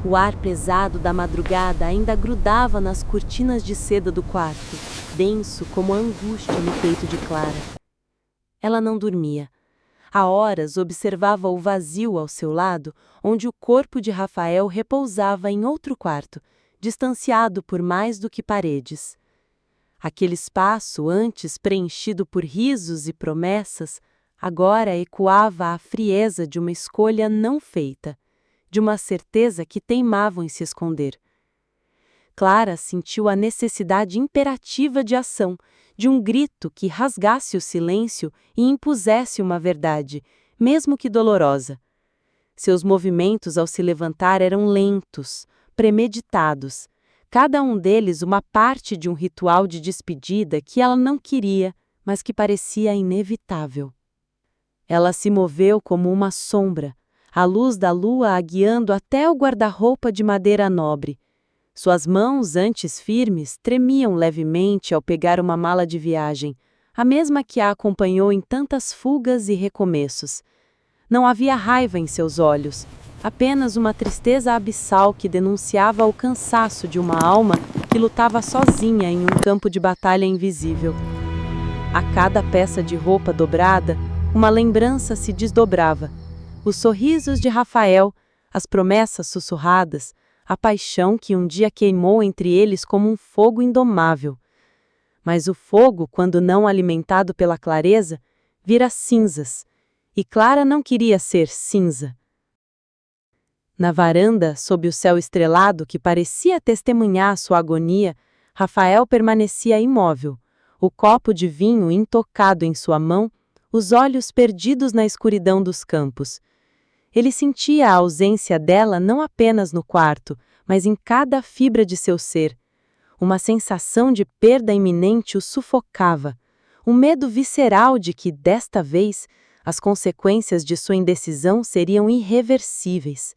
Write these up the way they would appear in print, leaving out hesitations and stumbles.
O ar pesado da madrugada ainda grudava nas cortinas de seda do quarto, denso como a angústia no peito de Clara. Ela não dormia. Há horas observava o vazio ao seu lado, onde o corpo de Rafael repousava em outro quarto, distanciado por mais do que paredes. Aquele espaço, antes preenchido por risos e promessas, agora ecoava a frieza de uma escolha não feita, de uma certeza que teimavam em se esconder. Clara sentiu a necessidade imperativa de ação, de um grito que rasgasse o silêncio e impusesse uma verdade, mesmo que dolorosa. Seus movimentos ao se levantar eram lentos, premeditados, cada um deles uma parte de um ritual de despedida que ela não queria, mas que parecia inevitável. Ela se moveu como uma sombra, a luz da lua a guiando até o guarda-roupa de madeira nobre. Suas mãos, antes firmes, tremiam levemente ao pegar uma mala de viagem, a mesma que a acompanhou em tantas fugas e recomeços. Não havia raiva em seus olhos, apenas uma tristeza abissal que denunciava o cansaço de uma alma que lutava sozinha em um campo de batalha invisível. A cada peça de roupa dobrada, uma lembrança se desdobrava. Os sorrisos de Rafael, as promessas sussurradas, a paixão que um dia queimou entre eles como um fogo indomável. Mas o fogo, quando não alimentado pela clareza, vira cinzas, e Clara não queria ser cinza. Na varanda, sob o céu estrelado que parecia testemunhar sua agonia, Rafael permanecia imóvel, o copo de vinho intocado em sua mão, os olhos perdidos na escuridão dos campos. Ele sentia a ausência dela não apenas no quarto, mas em cada fibra de seu ser. Uma sensação de perda iminente o sufocava, um medo visceral de que, desta vez, as consequências de sua indecisão seriam irreversíveis.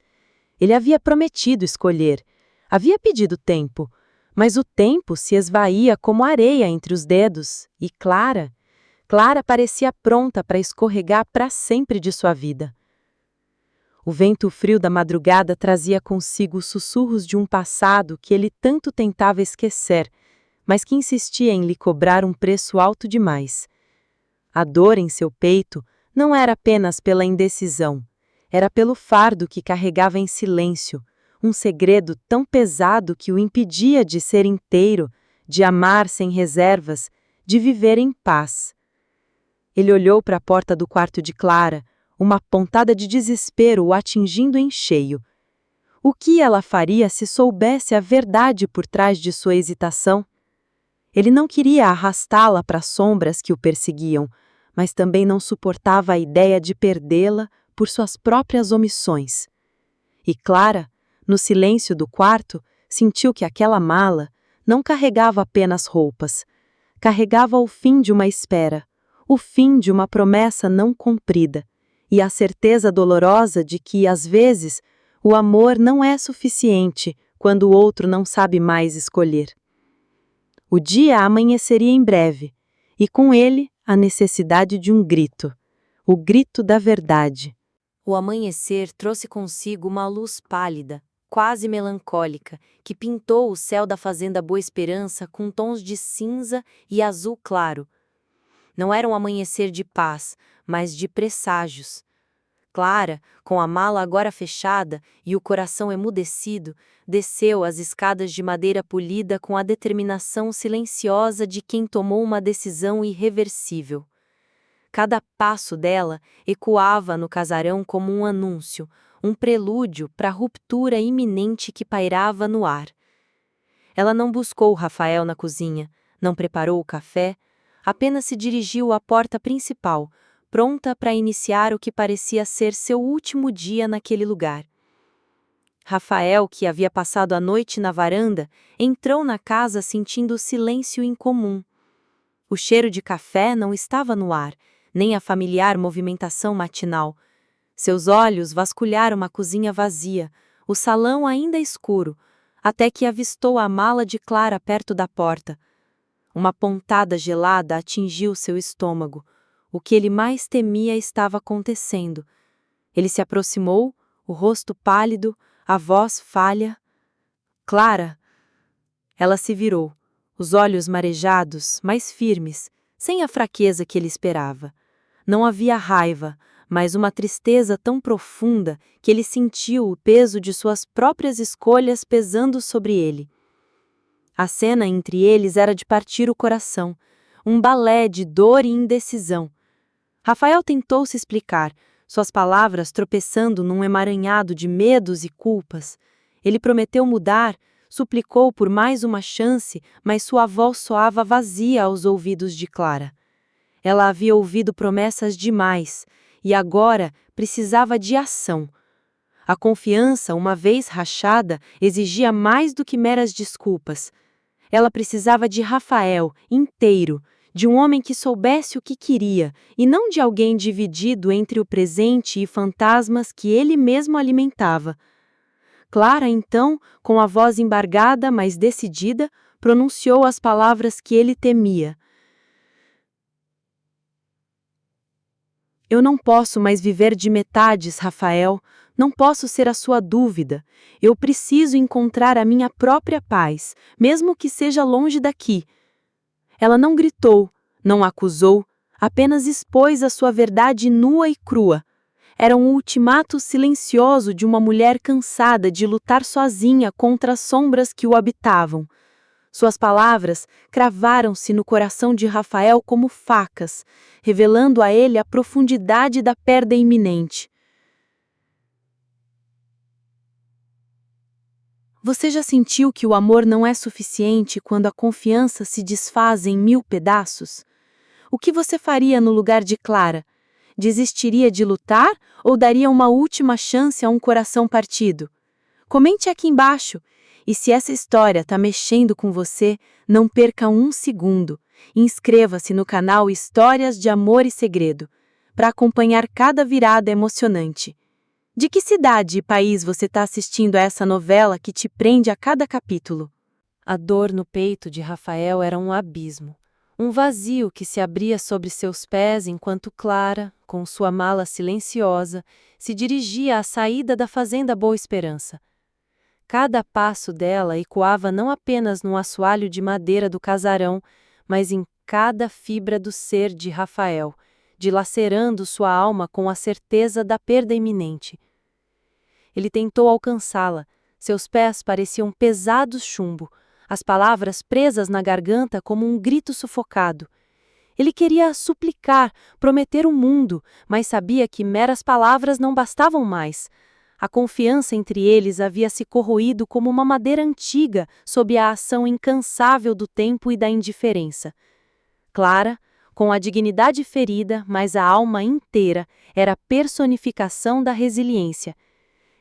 Ele havia prometido escolher, havia pedido tempo, mas o tempo se esvaía como areia entre os dedos, e Clara parecia pronta para escorregar para sempre de sua vida. O vento frio da madrugada trazia consigo os sussurros de um passado que ele tanto tentava esquecer, mas que insistia em lhe cobrar um preço alto demais. A dor em seu peito não era apenas pela indecisão, era pelo fardo que carregava em silêncio, um segredo tão pesado que o impedia de ser inteiro, de amar sem reservas, de viver em paz. Ele olhou para a porta do quarto de Clara, uma pontada de desespero o atingindo em cheio. O que ela faria se soubesse a verdade por trás de sua hesitação? Ele não queria arrastá-la para as sombras que o perseguiam, mas também não suportava a ideia de perdê-la por suas próprias omissões. E Clara, no silêncio do quarto, sentiu que aquela mala não carregava apenas roupas, carregava o fim de uma espera, o fim de uma promessa não cumprida, e a certeza dolorosa de que, às vezes, o amor não é suficiente quando o outro não sabe mais escolher. O dia amanheceria em breve, e com ele a necessidade de um grito, o grito da verdade. O amanhecer trouxe consigo uma luz pálida, quase melancólica, que pintou o céu da fazenda Boa Esperança com tons de cinza e azul claro. Não era um amanhecer de paz, mas de presságios. Clara, com a mala agora fechada e o coração emudecido, desceu as escadas de madeira polida com a determinação silenciosa de quem tomou uma decisão irreversível. Cada passo dela ecoava no casarão como um anúncio, um prelúdio para a ruptura iminente que pairava no ar. Ela não buscou Rafael na cozinha, não preparou o café, apenas se dirigiu à porta principal, pronta para iniciar o que parecia ser seu último dia naquele lugar. Rafael, que havia passado a noite na varanda, entrou na casa sentindo o silêncio incomum. O cheiro de café não estava no ar, nem a familiar movimentação matinal. Seus olhos vasculharam a cozinha vazia, o salão ainda escuro, até que avistou a mala de Clara perto da porta. Uma pontada gelada atingiu seu estômago. O que ele mais temia estava acontecendo. Ele se aproximou, o rosto pálido, A voz falha. Clara! Ela se virou, os olhos marejados, mas firmes, sem a fraqueza que ele esperava. Não havia raiva, mas uma tristeza tão profunda que ele sentiu o peso de suas próprias escolhas pesando sobre ele. A cena entre eles era de partir o coração, um balé de dor e indecisão. Rafael tentou se explicar, suas palavras tropeçando num emaranhado de medos e culpas. Ele prometeu mudar, suplicou por mais uma chance, mas sua voz soava vazia aos ouvidos de Clara. Ela havia ouvido promessas demais, e agora precisava de ação. A confiança, uma vez rachada, exigia mais do que meras desculpas. Ela precisava de Rafael, inteiro, de um homem que soubesse o que queria, e não de alguém dividido entre o presente e fantasmas que ele mesmo alimentava. Clara, então, com a voz embargada, mas decidida, pronunciou as palavras que ele temia. Eu não posso mais viver de metades, Rafael. Não posso ser a sua dúvida. Eu preciso encontrar a minha própria paz, mesmo que seja longe daqui. Ela não gritou, não acusou, apenas expôs a sua verdade nua e crua. Era um ultimato silencioso de uma mulher cansada de lutar sozinha contra as sombras que o habitavam. Suas palavras cravaram-se no coração de Rafael como facas, revelando a ele a profundidade da perda iminente. Você já sentiu que o amor não é suficiente quando a confiança se desfaz em 1000 pedaços? O que você faria no lugar de Clara? Desistiria de lutar ou daria uma última chance a um coração partido? Comente aqui embaixo. E se essa história está mexendo com você, não perca um segundo. Inscreva-se no canal Histórias de Amor e Segredo, para acompanhar cada virada emocionante. De que cidade e país você está assistindo a essa novela que te prende a cada capítulo? A dor no peito de Rafael era um abismo. Um vazio que se abria sobre seus pés enquanto Clara, com sua mala silenciosa, se dirigia à saída da fazenda Boa Esperança. Cada passo dela ecoava não apenas no assoalho de madeira do casarão, mas em cada fibra do ser de Rafael, dilacerando sua alma com a certeza da perda iminente. Ele tentou alcançá-la, seus pés pareciam pesados chumbo, as palavras presas na garganta como um grito sufocado. Ele queria suplicar, prometer o mundo, mas sabia que meras palavras não bastavam mais. A confiança entre eles havia se corroído como uma madeira antiga sob a ação incansável do tempo e da indiferença. Clara, com a dignidade ferida, mas a alma inteira, era a personificação da resiliência.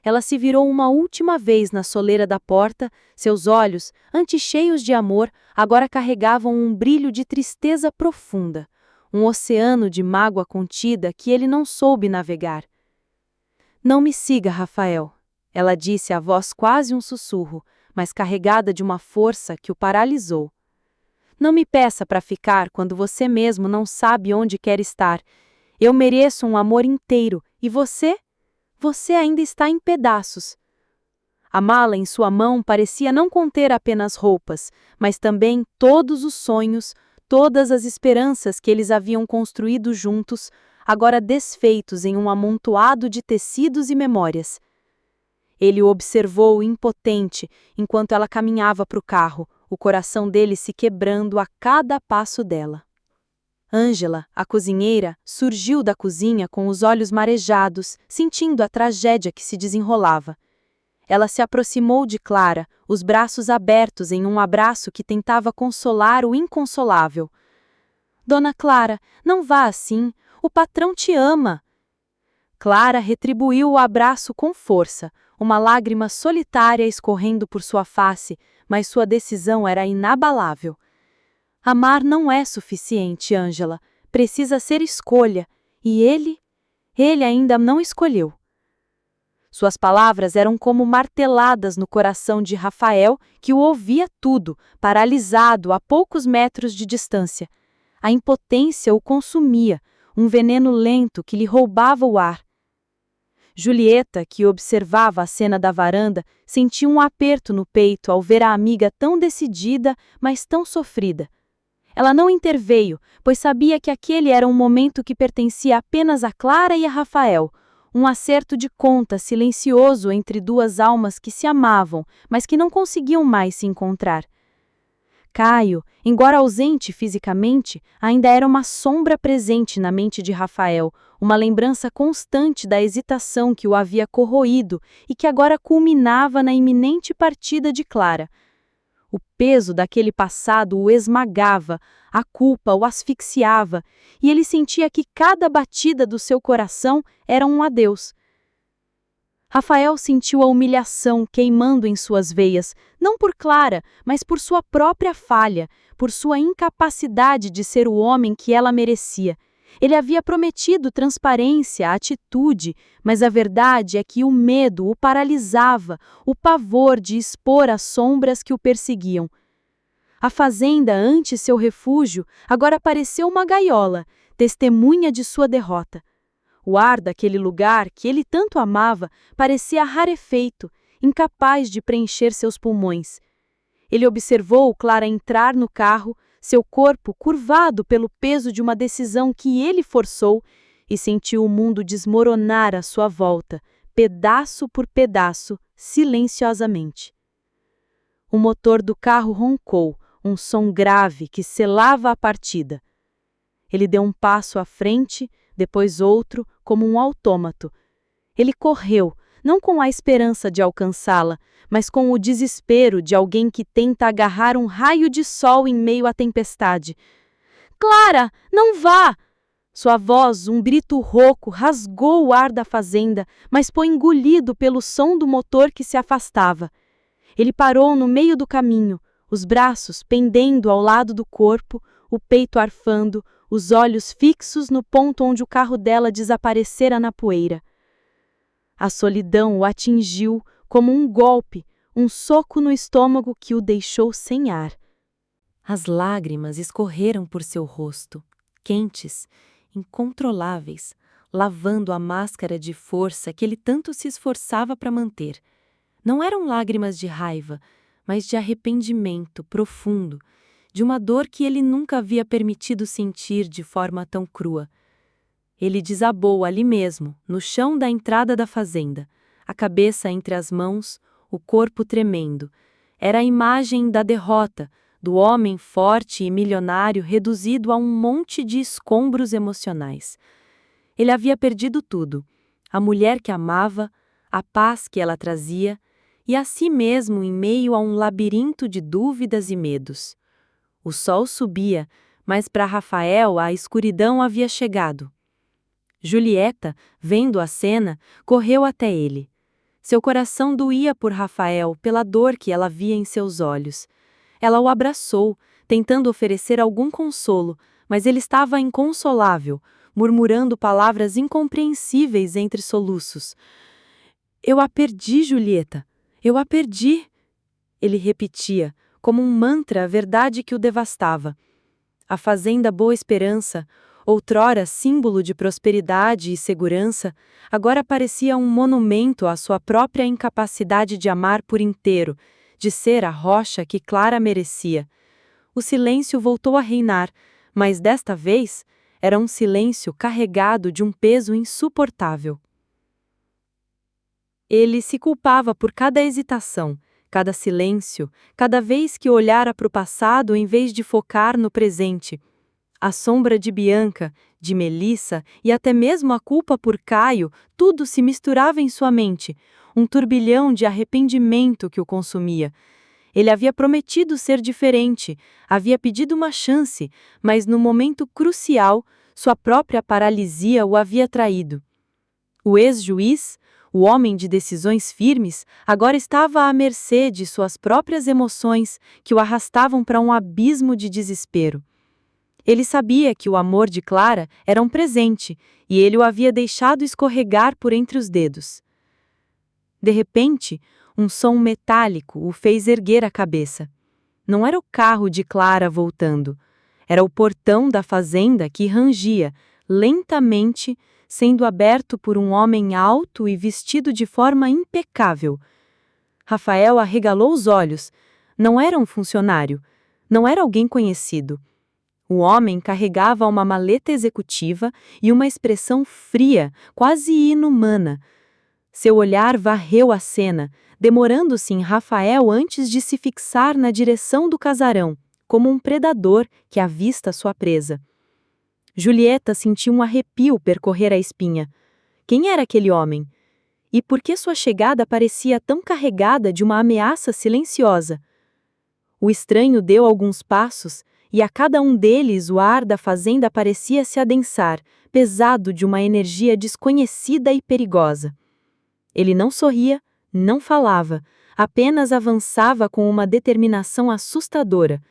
Ela se virou uma última vez na soleira da porta, seus olhos, antes cheios de amor, agora carregavam um brilho de tristeza profunda, um oceano de mágoa contida que ele não soube navegar. Não me siga, Rafael, ela disse a voz quase um sussurro, mas carregada de uma força que o paralisou. Não me peça para ficar quando você mesmo não sabe onde quer estar. Eu mereço um amor inteiro, e você? Você ainda está em pedaços. A mala em sua mão parecia não conter apenas roupas, mas também todos os sonhos, todas as esperanças que eles haviam construído juntos, agora desfeitos em um amontoado de tecidos e memórias. Ele o observou impotente enquanto ela caminhava para o carro, o coração dele se quebrando a cada passo dela. Ângela, a cozinheira, surgiu da cozinha com os olhos marejados, sentindo a tragédia que se desenrolava. Ela se aproximou de Clara, os braços abertos em um abraço que tentava consolar o inconsolável. Dona Clara, não vá assim, o patrão te ama. Clara retribuiu o abraço com força, uma lágrima solitária escorrendo por sua face, mas sua decisão era inabalável. Amar não é suficiente, Ângela. Precisa ser escolha. E ele ainda não escolheu. Suas palavras eram como marteladas no coração de Rafael, que o ouvia tudo, paralisado a poucos metros de distância. A impotência o consumia, um veneno lento que lhe roubava o ar. Julieta, que observava a cena da varanda, sentiu um aperto no peito ao ver a amiga tão decidida, mas tão sofrida. Ela não interveio, pois sabia que aquele era um momento que pertencia apenas a Clara e a Rafael, um acerto de conta silencioso entre duas almas que se amavam, mas que não conseguiam mais se encontrar. Caio, embora ausente fisicamente, ainda era uma sombra presente na mente de Rafael, uma lembrança constante da hesitação que o havia corroído e que agora culminava na iminente partida de Clara. O peso daquele passado o esmagava, a culpa o asfixiava, e ele sentia que cada batida do seu coração era um adeus. Rafael sentiu a humilhação queimando em suas veias, não por Clara, mas por sua própria falha, por sua incapacidade de ser o homem que ela merecia. Ele havia prometido transparência, atitude, mas a verdade é que o medo o paralisava, o pavor de expor as sombras que o perseguiam. A fazenda, antes seu refúgio, agora pareceu uma gaiola, testemunha de sua derrota. O ar daquele lugar, que ele tanto amava, parecia rarefeito, incapaz de preencher seus pulmões. Ele observou Clara entrar no carro, seu corpo curvado pelo peso de uma decisão que ele forçou, e sentiu o mundo desmoronar à sua volta, pedaço por pedaço, silenciosamente. O motor do carro roncou, um som grave que selava a partida. Ele deu um passo à frente, depois outro, como um autômato. Ele correu, não com a esperança de alcançá-la, mas com o desespero de alguém que tenta agarrar um raio de sol em meio à tempestade. Clara, não vá! Sua voz, um grito rouco, rasgou o ar da fazenda, mas foi engolido pelo som do motor que se afastava. Ele parou no meio do caminho, os braços pendendo ao lado do corpo, o peito arfando, os olhos fixos no ponto onde o carro dela desaparecera na poeira. A solidão o atingiu como um golpe, um soco no estômago que o deixou sem ar. As lágrimas escorreram por seu rosto, quentes, incontroláveis, lavando a máscara de força que ele tanto se esforçava para manter. Não eram lágrimas de raiva, mas de arrependimento profundo, de uma dor que ele nunca havia permitido sentir de forma tão crua. Ele desabou ali mesmo, no chão da entrada da fazenda, a cabeça entre as mãos, o corpo tremendo. Era a imagem da derrota, do homem forte e milionário reduzido a um monte de escombros emocionais. Ele havia perdido tudo: a mulher que amava, a paz que ela trazia, e a si mesmo em meio a um labirinto de dúvidas e medos. O sol subia, mas para Rafael a escuridão havia chegado. Julieta, vendo a cena, correu até ele. Seu coração doía por Rafael pela dor que ela via em seus olhos. Ela o abraçou, tentando oferecer algum consolo, mas ele estava inconsolável, murmurando palavras incompreensíveis entre soluços. "Eu a perdi, Julieta. Eu a perdi." Ele repetia, como um mantra, a verdade que o devastava. A fazenda Boa Esperança, outrora símbolo de prosperidade e segurança, agora parecia um monumento à sua própria incapacidade de amar por inteiro, de ser a rocha que Clara merecia. O silêncio voltou a reinar, mas desta vez era um silêncio carregado de um peso insuportável. Ele se culpava por cada hesitação, cada silêncio, cada vez que olhara para o passado em vez de focar no presente. A sombra de Bianca, de Melissa e até mesmo a culpa por Caio, tudo se misturava em sua mente, um turbilhão de arrependimento que o consumia. Ele havia prometido ser diferente, havia pedido uma chance, mas no momento crucial, sua própria paralisia o havia traído. O ex-juiz, o homem de decisões firmes, agora estava à mercê de suas próprias emoções que o arrastavam para um abismo de desespero. Ele sabia que o amor de Clara era um presente e ele o havia deixado escorregar por entre os dedos. De repente, um som metálico o fez erguer a cabeça. Não era o carro de Clara voltando. Era o portão da fazenda que rangia, lentamente, sendo aberto por um homem alto e vestido de forma impecável. Rafael arregalou os olhos. Não era um funcionário. Não era alguém conhecido. O homem carregava uma maleta executiva e uma expressão fria, quase inumana. Seu olhar varreu a cena, demorando-se em Rafael antes de se fixar na direção do casarão, como um predador que avista sua presa. Julieta sentiu um arrepio percorrer a espinha. Quem era aquele homem? E por que sua chegada parecia tão carregada de uma ameaça silenciosa? O estranho deu alguns passos, e a cada um deles o ar da fazenda parecia se adensar, pesado de uma energia desconhecida e perigosa. Ele não sorria, não falava, apenas avançava com uma determinação assustadora.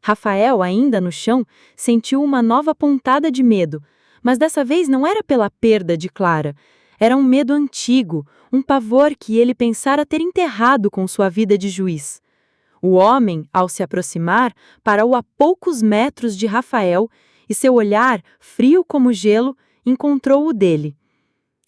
Rafael, ainda no chão, sentiu uma nova pontada de medo, mas dessa vez não era pela perda de Clara. Era um medo antigo, um pavor que ele pensara ter enterrado com sua vida de juiz. O homem, ao se aproximar, parou a poucos metros de Rafael e seu olhar, frio como gelo, encontrou o dele.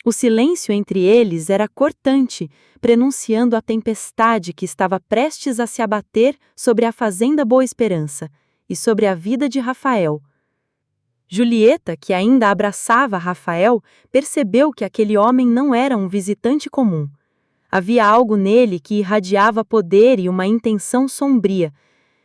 O silêncio entre eles era cortante, prenunciando a tempestade que estava prestes a se abater sobre a fazenda Boa Esperança e sobre a vida de Rafael. Julieta, que ainda abraçava Rafael, percebeu que aquele homem não era um visitante comum. Havia algo nele que irradiava poder e uma intenção sombria.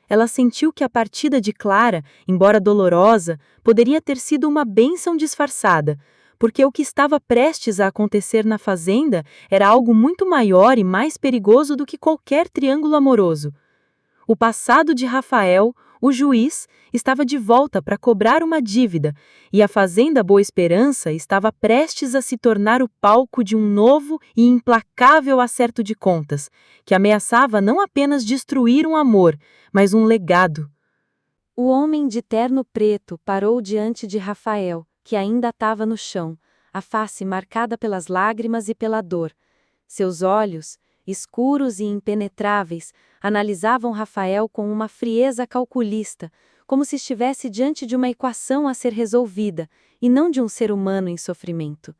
Ela sentiu que a partida de Clara, embora dolorosa, poderia ter sido uma bênção disfarçada, porque o que estava prestes a acontecer na fazenda era algo muito maior e mais perigoso do que qualquer triângulo amoroso. O passado de Rafael, o juiz, estava de volta para cobrar uma dívida, e a fazenda Boa Esperança estava prestes a se tornar o palco de um novo e implacável acerto de contas, que ameaçava não apenas destruir um amor, mas um legado. O homem de terno preto parou diante de Rafael, que ainda estava no chão, a face marcada pelas lágrimas e pela dor. Seus olhos, escuros e impenetráveis, analisavam Rafael com uma frieza calculista, como se estivesse diante de uma equação a ser resolvida, e não de um ser humano em sofrimento.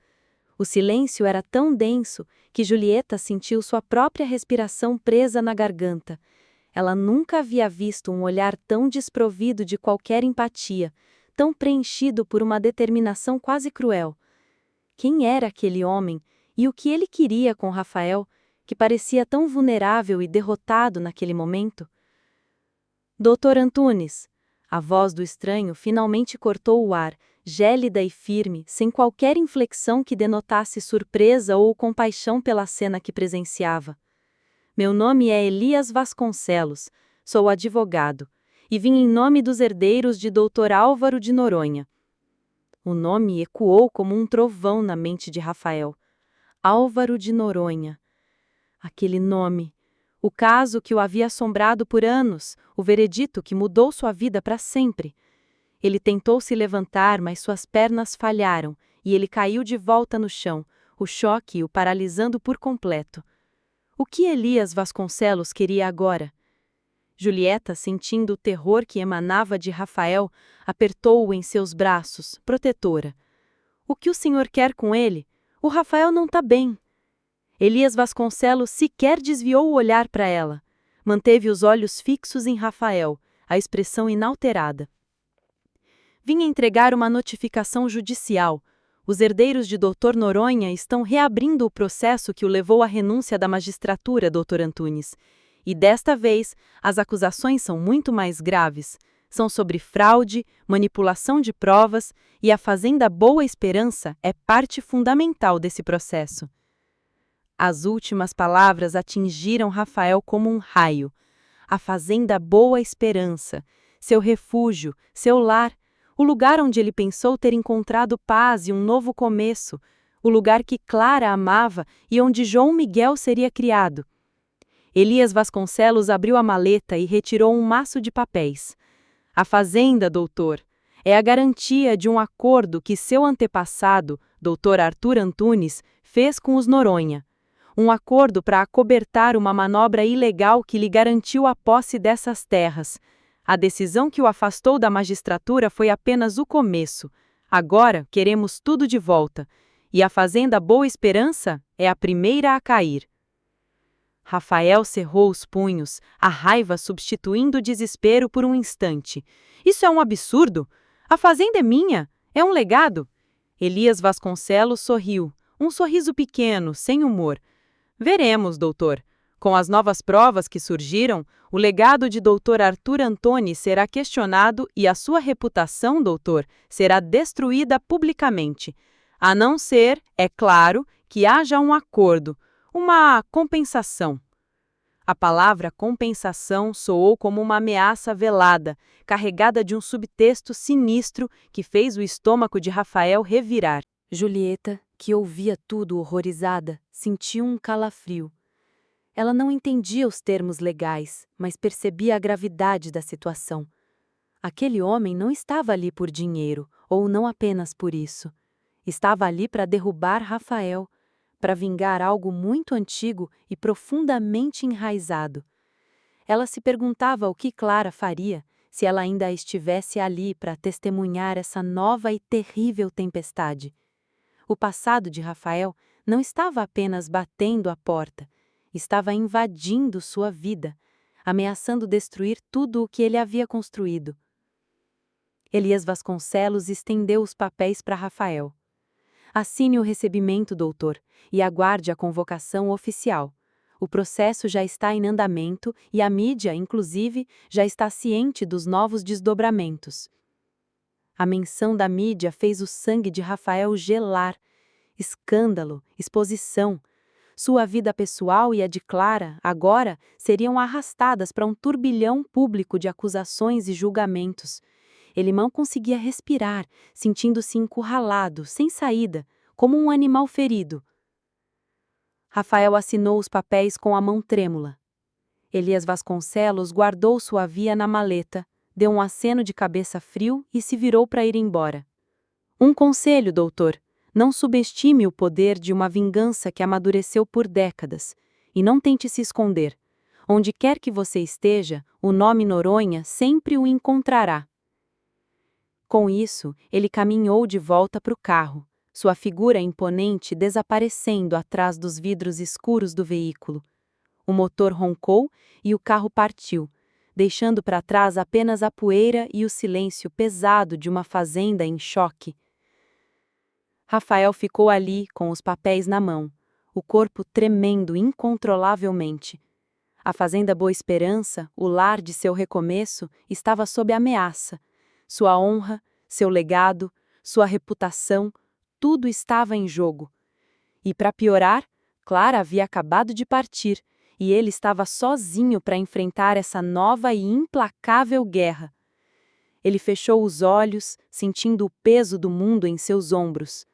O silêncio era tão denso que Julieta sentiu sua própria respiração presa na garganta. Ela nunca havia visto um olhar tão desprovido de qualquer empatia, tão preenchido por uma determinação quase cruel. Quem era aquele homem e o que ele queria com Rafael, que parecia tão vulnerável e derrotado naquele momento? Doutor Antunes, a voz do estranho finalmente cortou o ar, gélida e firme, sem qualquer inflexão que denotasse surpresa ou compaixão pela cena que presenciava. Meu nome é Elias Vasconcelos, sou advogado, e vim em nome dos herdeiros de Dr. Álvaro de Noronha. O nome ecoou como um trovão na mente de Rafael. Álvaro de Noronha. Aquele nome. O caso que o havia assombrado por anos, o veredito que mudou sua vida para sempre. Ele tentou se levantar, mas suas pernas falharam, e ele caiu de volta no chão, o choque o paralisando por completo. O que Elias Vasconcelos queria agora? Julieta, sentindo o terror que emanava de Rafael, apertou-o em seus braços, protetora. O que o senhor quer com ele? O Rafael não está bem. Elias Vasconcelos sequer desviou o olhar para ela. Manteve os olhos fixos em Rafael, a expressão inalterada. Vim entregar uma notificação judicial. Os herdeiros de Dr. Noronha estão reabrindo o processo que o levou à renúncia da magistratura, Dr. Antunes. E desta vez, as acusações são muito mais graves. São sobre fraude, manipulação de provas, e a Fazenda Boa Esperança é parte fundamental desse processo. As últimas palavras atingiram Rafael como um raio. A Fazenda Boa Esperança, seu refúgio, seu lar, o lugar onde ele pensou ter encontrado paz e um novo começo, o lugar que Clara amava e onde João Miguel seria criado. Elias Vasconcelos abriu a maleta e retirou um maço de papéis. A fazenda, doutor, é a garantia de um acordo que seu antepassado, Dr. Arthur Antunes, fez com os Noronha. Um acordo para acobertar uma manobra ilegal que lhe garantiu a posse dessas terras. A decisão que o afastou da magistratura foi apenas o começo. Agora queremos tudo de volta, e a fazenda Boa Esperança é a primeira a cair. Rafael cerrou os punhos, a raiva substituindo o desespero por um instante. Isso é um absurdo! A fazenda é minha, é um legado. Elias Vasconcelos sorriu, um sorriso pequeno, sem humor. Veremos, doutor. Com as novas provas que surgiram, o legado de doutor Arthur Antoni será questionado e a sua reputação, doutor, será destruída publicamente. A não ser, é claro, que haja um acordo, uma compensação. A palavra compensação soou como uma ameaça velada, carregada de um subtexto sinistro que fez o estômago de Rafael revirar. Julieta, que ouvia tudo horrorizada, sentiu um calafrio. Ela não entendia os termos legais, mas percebia a gravidade da situação. Aquele homem não estava ali por dinheiro, ou não apenas por isso. Estava ali para derrubar Rafael, para vingar algo muito antigo e profundamente enraizado. Ela se perguntava o que Clara faria se ela ainda estivesse ali para testemunhar essa nova e terrível tempestade. O passado de Rafael não estava apenas batendo à porta, estava invadindo sua vida, ameaçando destruir tudo o que ele havia construído. Elias Vasconcelos estendeu os papéis para Rafael. Assine o recebimento, doutor, e aguarde a convocação oficial. O processo já está em andamento e a mídia, inclusive, já está ciente dos novos desdobramentos. A menção da mídia fez o sangue de Rafael gelar. Escândalo, exposição. Sua vida pessoal e a de Clara, agora, seriam arrastadas para um turbilhão público de acusações e julgamentos. Ele não conseguia respirar, sentindo-se encurralado, sem saída, como um animal ferido. Rafael assinou os papéis com a mão trêmula. Elias Vasconcelos guardou sua via na maleta, deu um aceno de cabeça frio e se virou para ir embora. Um conselho, doutor. Não subestime o poder de uma vingança que amadureceu por décadas, e não tente se esconder. Onde quer que você esteja, o nome Noronha sempre o encontrará. Com isso, ele caminhou de volta para o carro, sua figura imponente desaparecendo atrás dos vidros escuros do veículo. O motor roncou e o carro partiu, deixando para trás apenas a poeira e o silêncio pesado de uma fazenda em choque. Rafael ficou ali, com os papéis na mão, o corpo tremendo incontrolavelmente. A fazenda Boa Esperança, o lar de seu recomeço, estava sob ameaça. Sua honra, seu legado, sua reputação, tudo estava em jogo. E para piorar, Clara havia acabado de partir, e ele estava sozinho para enfrentar essa nova e implacável guerra. Ele fechou os olhos, sentindo o peso do mundo em seus ombros.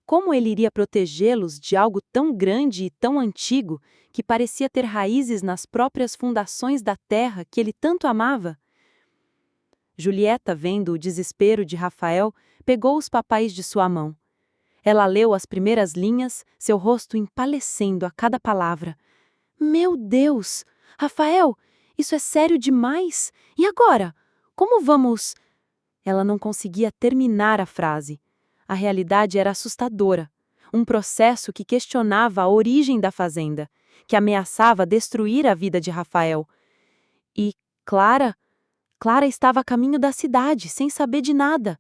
Como ele iria protegê-los de algo tão grande e tão antigo que parecia ter raízes nas próprias fundações da terra que ele tanto amava? Julieta, vendo o desespero de Rafael, pegou os papéis de sua mão. Ela leu as primeiras linhas, seu rosto empalidecendo a cada palavra. Meu Deus! Rafael, isso é sério demais! E agora? Como vamos? Ela não conseguia terminar a frase. A realidade era assustadora. Um processo que questionava a origem da fazenda, que ameaçava destruir a vida de Rafael. E Clara? Clara estava a caminho da cidade, sem saber de nada.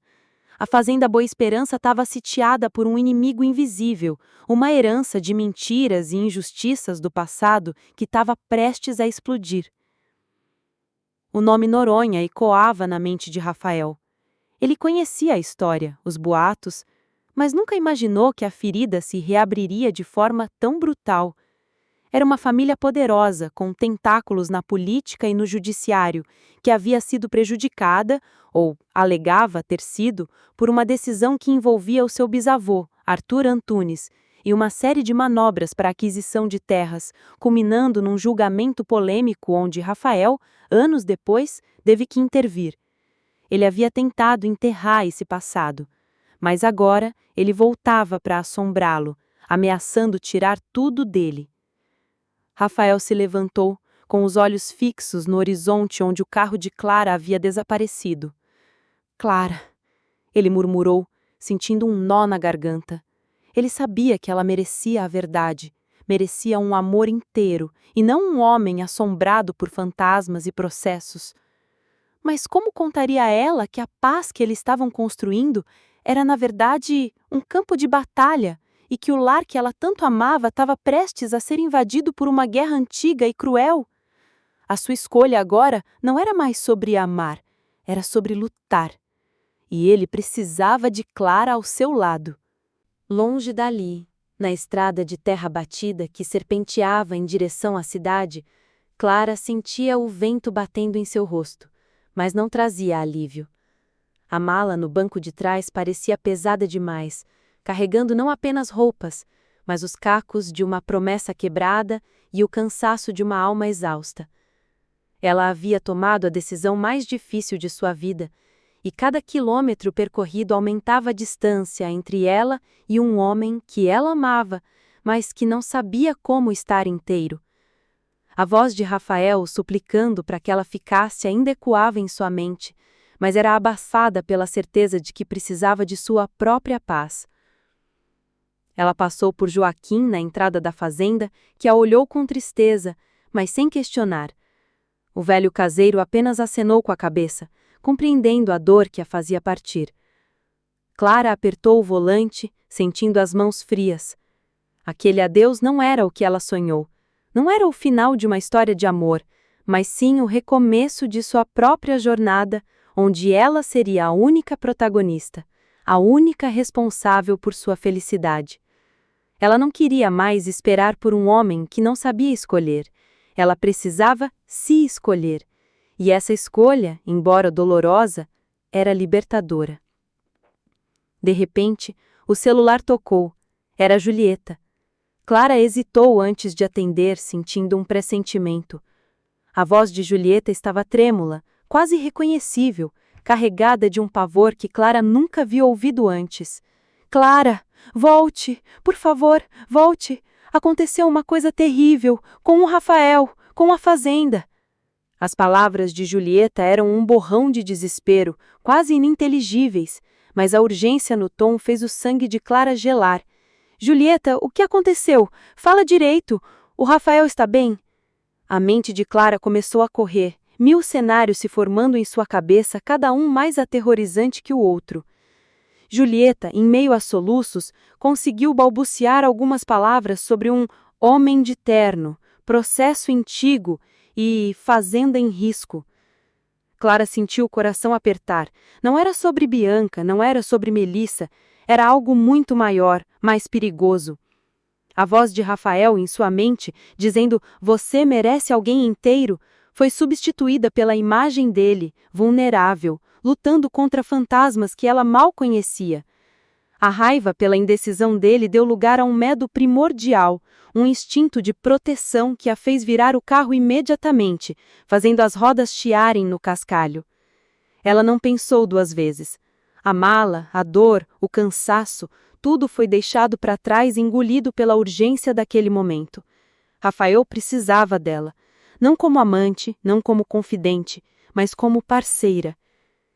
A fazenda Boa Esperança estava sitiada por um inimigo invisível, uma herança de mentiras e injustiças do passado que estava prestes a explodir. O nome Noronha ecoava na mente de Rafael. Ele conhecia a história, os boatos, mas nunca imaginou que a ferida se reabriria de forma tão brutal. Era uma família poderosa, com tentáculos na política e no judiciário, que havia sido prejudicada, ou alegava ter sido, por uma decisão que envolvia o seu bisavô, Arthur Antunes, e uma série de manobras para a aquisição de terras, culminando num julgamento polêmico onde Rafael, anos depois, teve que intervir. Ele havia tentado enterrar esse passado, mas agora ele voltava para assombrá-lo, ameaçando tirar tudo dele. Rafael se levantou, com os olhos fixos no horizonte onde o carro de Clara havia desaparecido. Clara, ele murmurou, sentindo um nó na garganta. Ele sabia que ela merecia a verdade, merecia um amor inteiro, e não um homem assombrado por fantasmas e processos. Mas como contaria a ela que a paz que eles estavam construindo era, na verdade, um campo de batalha, e que o lar que ela tanto amava estava prestes a ser invadido por uma guerra antiga e cruel? A sua escolha agora não era mais sobre amar, era sobre lutar. E ele precisava de Clara ao seu lado. Longe dali, na estrada de terra batida que serpenteava em direção à cidade, Clara sentia o vento batendo em seu rosto, mas não trazia alívio. A mala no banco de trás parecia pesada demais, carregando não apenas roupas, mas os cacos de uma promessa quebrada e o cansaço de uma alma exausta. Ela havia tomado a decisão mais difícil de sua vida, e cada quilômetro percorrido aumentava a distância entre ela e um homem que ela amava, mas que não sabia como estar inteiro. A voz de Rafael suplicando para que ela ficasse ainda ecoava em sua mente, mas era abafada pela certeza de que precisava de sua própria paz. Ela passou por Joaquim na entrada da fazenda, que a olhou com tristeza, mas sem questionar. O velho caseiro apenas acenou com a cabeça, compreendendo a dor que a fazia partir. Clara apertou o volante, sentindo as mãos frias. Aquele adeus não era o que ela sonhou. Não era o final de uma história de amor, mas sim o recomeço de sua própria jornada, onde ela seria a única protagonista, a única responsável por sua felicidade. Ela não queria mais esperar por um homem que não sabia escolher. Ela precisava se escolher. E essa escolha, embora dolorosa, era libertadora. De repente, o celular tocou. Era Julieta. Clara hesitou antes de atender, sentindo um pressentimento. A voz de Julieta estava trêmula, quase irreconhecível, carregada de um pavor que Clara nunca havia ouvido antes. Clara, volte, por favor, volte. Aconteceu uma coisa terrível, com o Rafael, com a fazenda. As palavras de Julieta eram um borrão de desespero, quase ininteligíveis, mas a urgência no tom fez o sangue de Clara gelar. Julieta, o que aconteceu? Fala direito. O Rafael está bem? A mente de Clara começou a correr, 1000 cenários se formando em sua cabeça, cada um mais aterrorizante que o outro. Julieta, em meio a soluços, conseguiu balbuciar algumas palavras sobre um homem de terno, processo antigo e fazenda em risco. Clara sentiu o coração apertar. Não era sobre Bianca, não era sobre Melissa, era algo muito maior, mais perigoso. A voz de Rafael em sua mente, dizendo "você merece alguém inteiro", foi substituída pela imagem dele, vulnerável, lutando contra fantasmas que ela mal conhecia. A raiva pela indecisão dele deu lugar a um medo primordial, um instinto de proteção que a fez virar o carro imediatamente, fazendo as rodas chiarem no cascalho. Ela não pensou 2 vezes. A mala, a dor, o cansaço, tudo foi deixado para trás e engolido pela urgência daquele momento. Rafael precisava dela, não como amante, não como confidente, mas como parceira.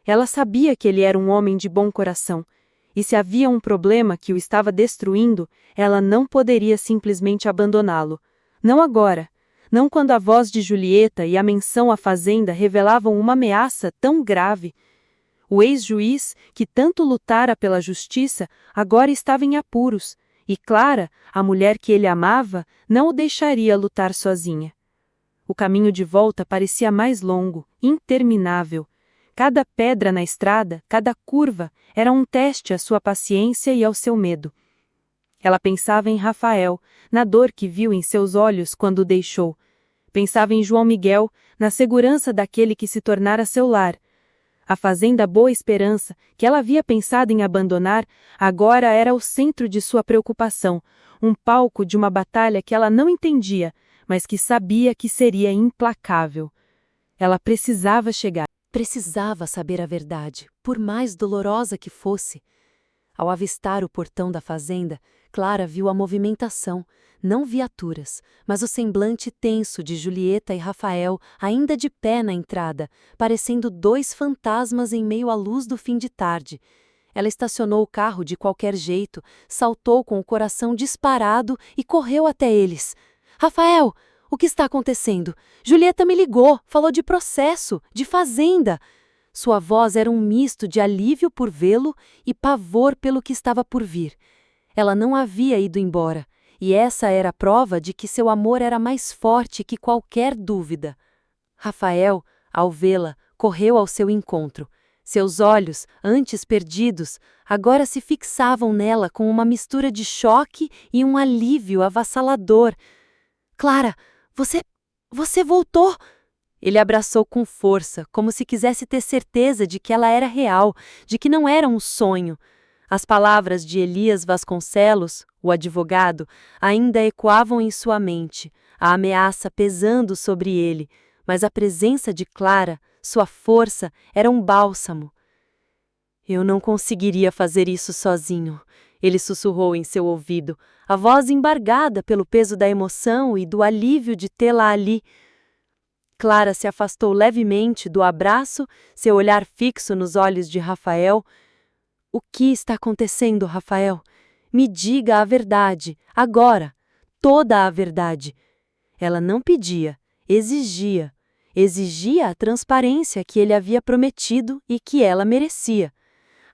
Ela sabia que ele era um homem de bom coração, e se havia um problema que o estava destruindo, ela não poderia simplesmente abandoná-lo. Não agora, não quando a voz de Julieta e a menção à fazenda revelavam uma ameaça tão grave. O ex-juiz, que tanto lutara pela justiça, agora estava em apuros, e Clara, a mulher que ele amava, não o deixaria lutar sozinha. O caminho de volta parecia mais longo, interminável. Cada pedra na estrada, cada curva, era um teste à sua paciência e ao seu medo. Ela pensava em Rafael, na dor que viu em seus olhos quando o deixou. Pensava em João Miguel, na segurança daquele que se tornara seu lar. A fazenda Boa Esperança, que ela havia pensado em abandonar, agora era o centro de sua preocupação, um palco de uma batalha que ela não entendia, mas que sabia que seria implacável. Ela precisava chegar. Precisava saber a verdade, por mais dolorosa que fosse. Ao avistar o portão da fazenda, Clara viu a movimentação, não viaturas, mas o semblante tenso de Julieta e Rafael ainda de pé na entrada, parecendo 2 fantasmas em meio à luz do fim de tarde. Ela estacionou o carro de qualquer jeito, saltou com o coração disparado e correu até eles. Rafael, o que está acontecendo? Julieta me ligou, falou de processo, de fazenda. Sua voz era um misto de alívio por vê-lo e pavor pelo que estava por vir. Ela não havia ido embora, e essa era a prova de que seu amor era mais forte que qualquer dúvida. Rafael, ao vê-la, correu ao seu encontro. Seus olhos, antes perdidos, agora se fixavam nela com uma mistura de choque e um alívio avassalador. Clara, você voltou! Ele abraçou com força, como se quisesse ter certeza de que ela era real, de que não era um sonho. As palavras de Elias Vasconcelos, o advogado, ainda ecoavam em sua mente, a ameaça pesando sobre ele, mas a presença de Clara, sua força, era um bálsamo. Eu não conseguiria fazer isso sozinho, ele sussurrou em seu ouvido, a voz embargada pelo peso da emoção e do alívio de tê-la ali. Clara se afastou levemente do abraço, seu olhar fixo nos olhos de Rafael. O que está acontecendo, Rafael? Me diga a verdade, agora, toda a verdade. Ela não pedia, exigia. Exigia a transparência que ele havia prometido e que ela merecia.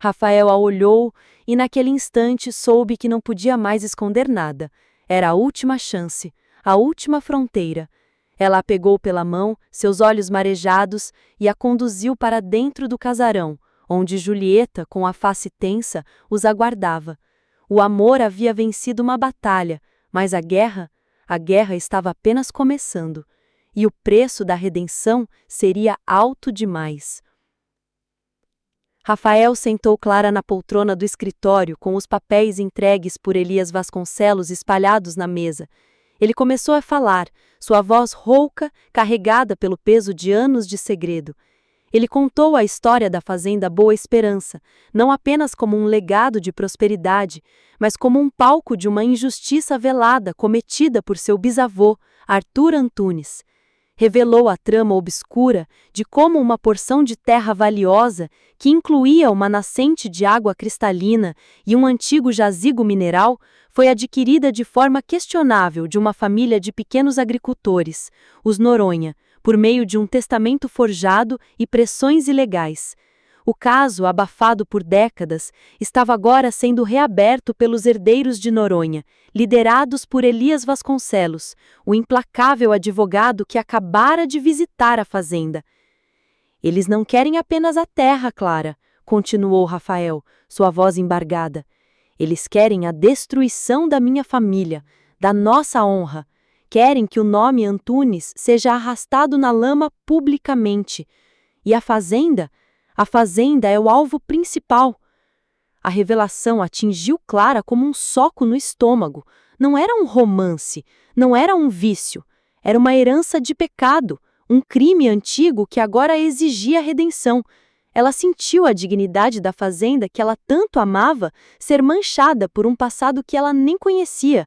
Rafael a olhou e naquele instante soube que não podia mais esconder nada. Era a última chance, a última fronteira. Ela a pegou pela mão, seus olhos marejados, e a conduziu para dentro do casarão, onde Julieta, com a face tensa, os aguardava. O amor havia vencido uma batalha, mas a guerra estava apenas começando. E o preço da redenção seria alto demais. Rafael sentou Clara na poltrona do escritório com os papéis entregues por Elias Vasconcelos espalhados na mesa. Ele começou a falar, sua voz rouca, carregada pelo peso de anos de segredo. Ele contou a história da fazenda Boa Esperança, não apenas como um legado de prosperidade, mas como um palco de uma injustiça velada cometida por seu bisavô, Arthur Antunes. Revelou a trama obscura de como uma porção de terra valiosa, que incluía uma nascente de água cristalina e um antigo jazigo mineral, foi adquirida de forma questionável de uma família de pequenos agricultores, os Noronha, por meio de um testamento forjado e pressões ilegais. O caso, abafado por décadas, estava agora sendo reaberto pelos herdeiros de Noronha, liderados por Elias Vasconcelos, o implacável advogado que acabara de visitar a fazenda. Eles não querem apenas a terra, Clara, continuou Rafael, sua voz embargada. Eles querem a destruição da minha família, da nossa honra. Querem que o nome Antunes seja arrastado na lama publicamente. E a fazenda? A fazenda é o alvo principal. A revelação atingiu Clara como um soco no estômago. Não era um romance, não era um vício. Era uma herança de pecado, um crime antigo que agora exigia redenção. Ela sentiu a dignidade da fazenda que ela tanto amava ser manchada por um passado que ela nem conhecia.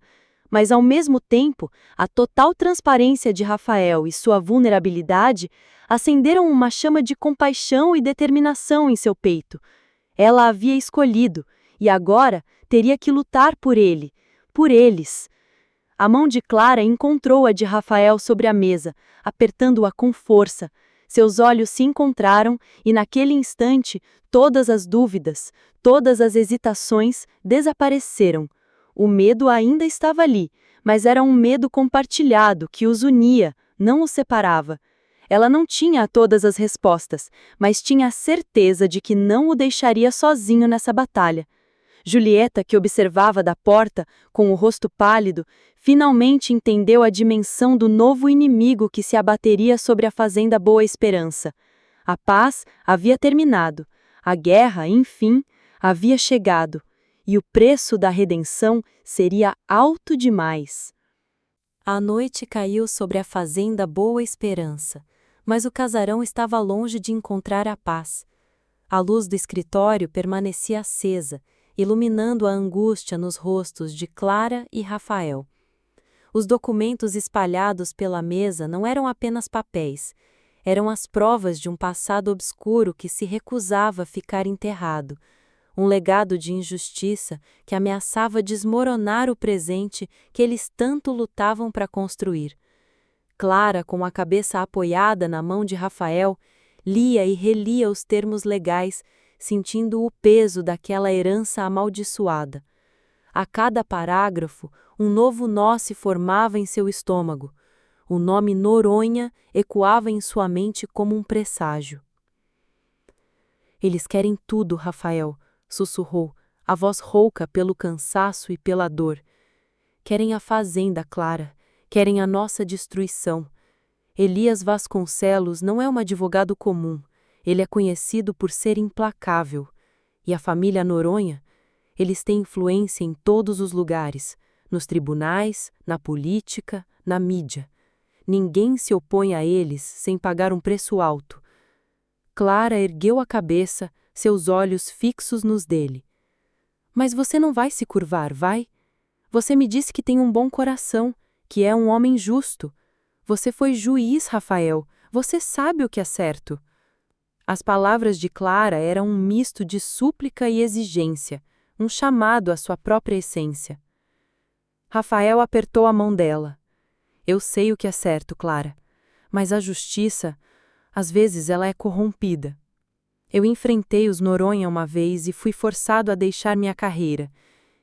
Mas, ao mesmo tempo, a total transparência de Rafael e sua vulnerabilidade acenderam uma chama de compaixão e determinação em seu peito. Ela havia escolhido, e agora teria que lutar por ele, por eles. A mão de Clara encontrou a de Rafael sobre a mesa, apertando-a com força. Seus olhos se encontraram e, naquele instante, todas as dúvidas, todas as hesitações desapareceram. O medo ainda estava ali, mas era um medo compartilhado que os unia, não os separava. Ela não tinha todas as respostas, mas tinha a certeza de que não o deixaria sozinho nessa batalha. Julieta, que observava da porta, com o rosto pálido, finalmente entendeu a dimensão do novo inimigo que se abateria sobre a fazenda Boa Esperança. A paz havia terminado, a guerra, enfim, havia chegado, e o preço da redenção seria alto demais. A noite caiu sobre a fazenda Boa Esperança, mas o casarão estava longe de encontrar a paz. A luz do escritório permanecia acesa, iluminando a angústia nos rostos de Clara e Rafael. Os documentos espalhados pela mesa não eram apenas papéis, eram as provas de um passado obscuro que se recusava a ficar enterrado. um legado de injustiça que ameaçava desmoronar o presente que eles tanto lutavam para construir. Clara, com a cabeça apoiada na mão de Rafael, lia e relia os termos legais, sentindo o peso daquela herança amaldiçoada. A cada parágrafo, um novo nó se formava em seu estômago. O nome Noronha ecoava em sua mente como um presságio. Eles querem tudo, Rafael, sussurrou, a voz rouca pelo cansaço e pela dor. Querem a fazenda, Clara. Querem a nossa destruição. Elias Vasconcelos não é um advogado comum. Ele é conhecido por ser implacável. E a família Noronha? Eles têm influência em todos os lugares, nos tribunais, na política, na mídia. Ninguém se opõe a eles sem pagar um preço alto. Clara ergueu a cabeça, seus olhos fixos nos dele. Mas você não vai se curvar, vai? Você me disse que tem um bom coração, que é um homem justo. Você foi juiz, Rafael. Você sabe o que é certo. As palavras de Clara eram um misto de súplica e exigência, um chamado à sua própria essência. Rafael apertou a mão dela. Eu sei o que é certo, Clara, mas a justiça, às vezes ela é corrompida. Eu enfrentei os Noronha uma vez e fui forçado a deixar minha carreira.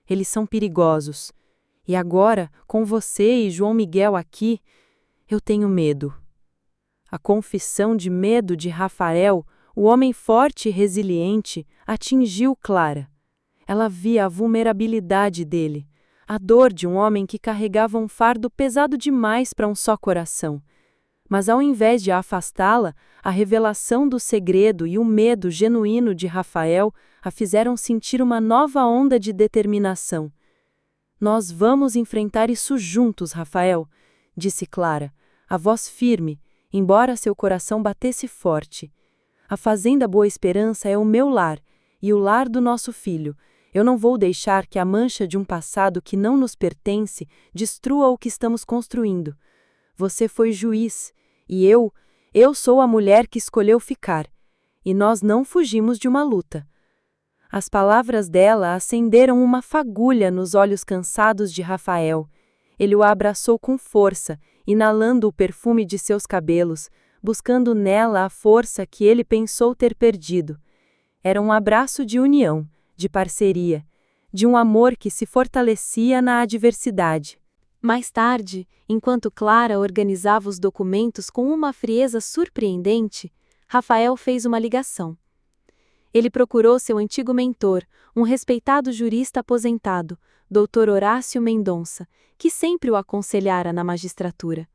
Eles são perigosos. E agora, com você e João Miguel aqui, eu tenho medo. A confissão de medo de Rafael, o homem forte e resiliente, atingiu Clara. Ela via a vulnerabilidade dele, a dor de um homem que carregava um fardo pesado demais para um só coração. Mas ao invés de afastá-la, a revelação do segredo e o medo genuíno de Rafael a fizeram sentir uma nova onda de determinação. Nós vamos enfrentar isso juntos, Rafael, disse Clara, a voz firme, embora seu coração batesse forte. A Fazenda Boa Esperança é o meu lar, e o lar do nosso filho. Eu não vou deixar que a mancha de um passado que não nos pertence destrua o que estamos construindo. Você foi juiz, e eu sou a mulher que escolheu ficar. E nós não fugimos de uma luta. As palavras dela acenderam uma fagulha nos olhos cansados de Rafael. Ele o abraçou com força, inalando o perfume de seus cabelos, buscando nela a força que ele pensou ter perdido. Era um abraço de união, de parceria, de um amor que se fortalecia na adversidade. Mais tarde, enquanto Clara organizava os documentos com uma frieza surpreendente, Rafael fez uma ligação. Ele procurou seu antigo mentor, um respeitado jurista aposentado, Dr. Horácio Mendonça, que sempre o aconselhara na magistratura.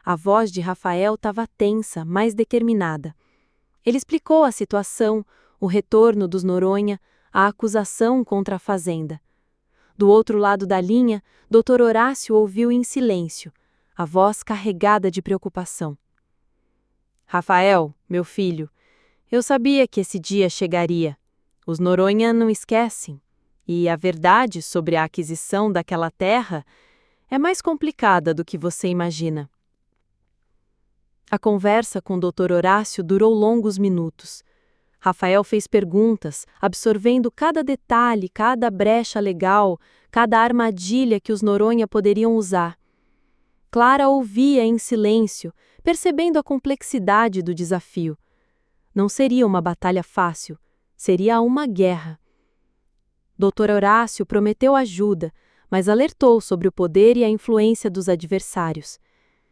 A voz de Rafael estava tensa, mas determinada. Ele explicou a situação, o retorno dos Noronha, a acusação contra a fazenda. Do outro lado da linha, Dr. Horácio ouviu em silêncio, a voz carregada de preocupação. Rafael, meu filho, eu sabia que esse dia chegaria. Os Noronha não esquecem. E a verdade sobre a aquisição daquela terra é mais complicada do que você imagina. A conversa com o Dr. Horácio durou longos minutos. Rafael fez perguntas, absorvendo cada detalhe, cada brecha legal, cada armadilha que os Noronha poderiam usar. Clara ouvia em silêncio, percebendo a complexidade do desafio. Não seria uma batalha fácil, seria uma guerra. Dr. Horácio prometeu ajuda, mas alertou sobre o poder e a influência dos adversários.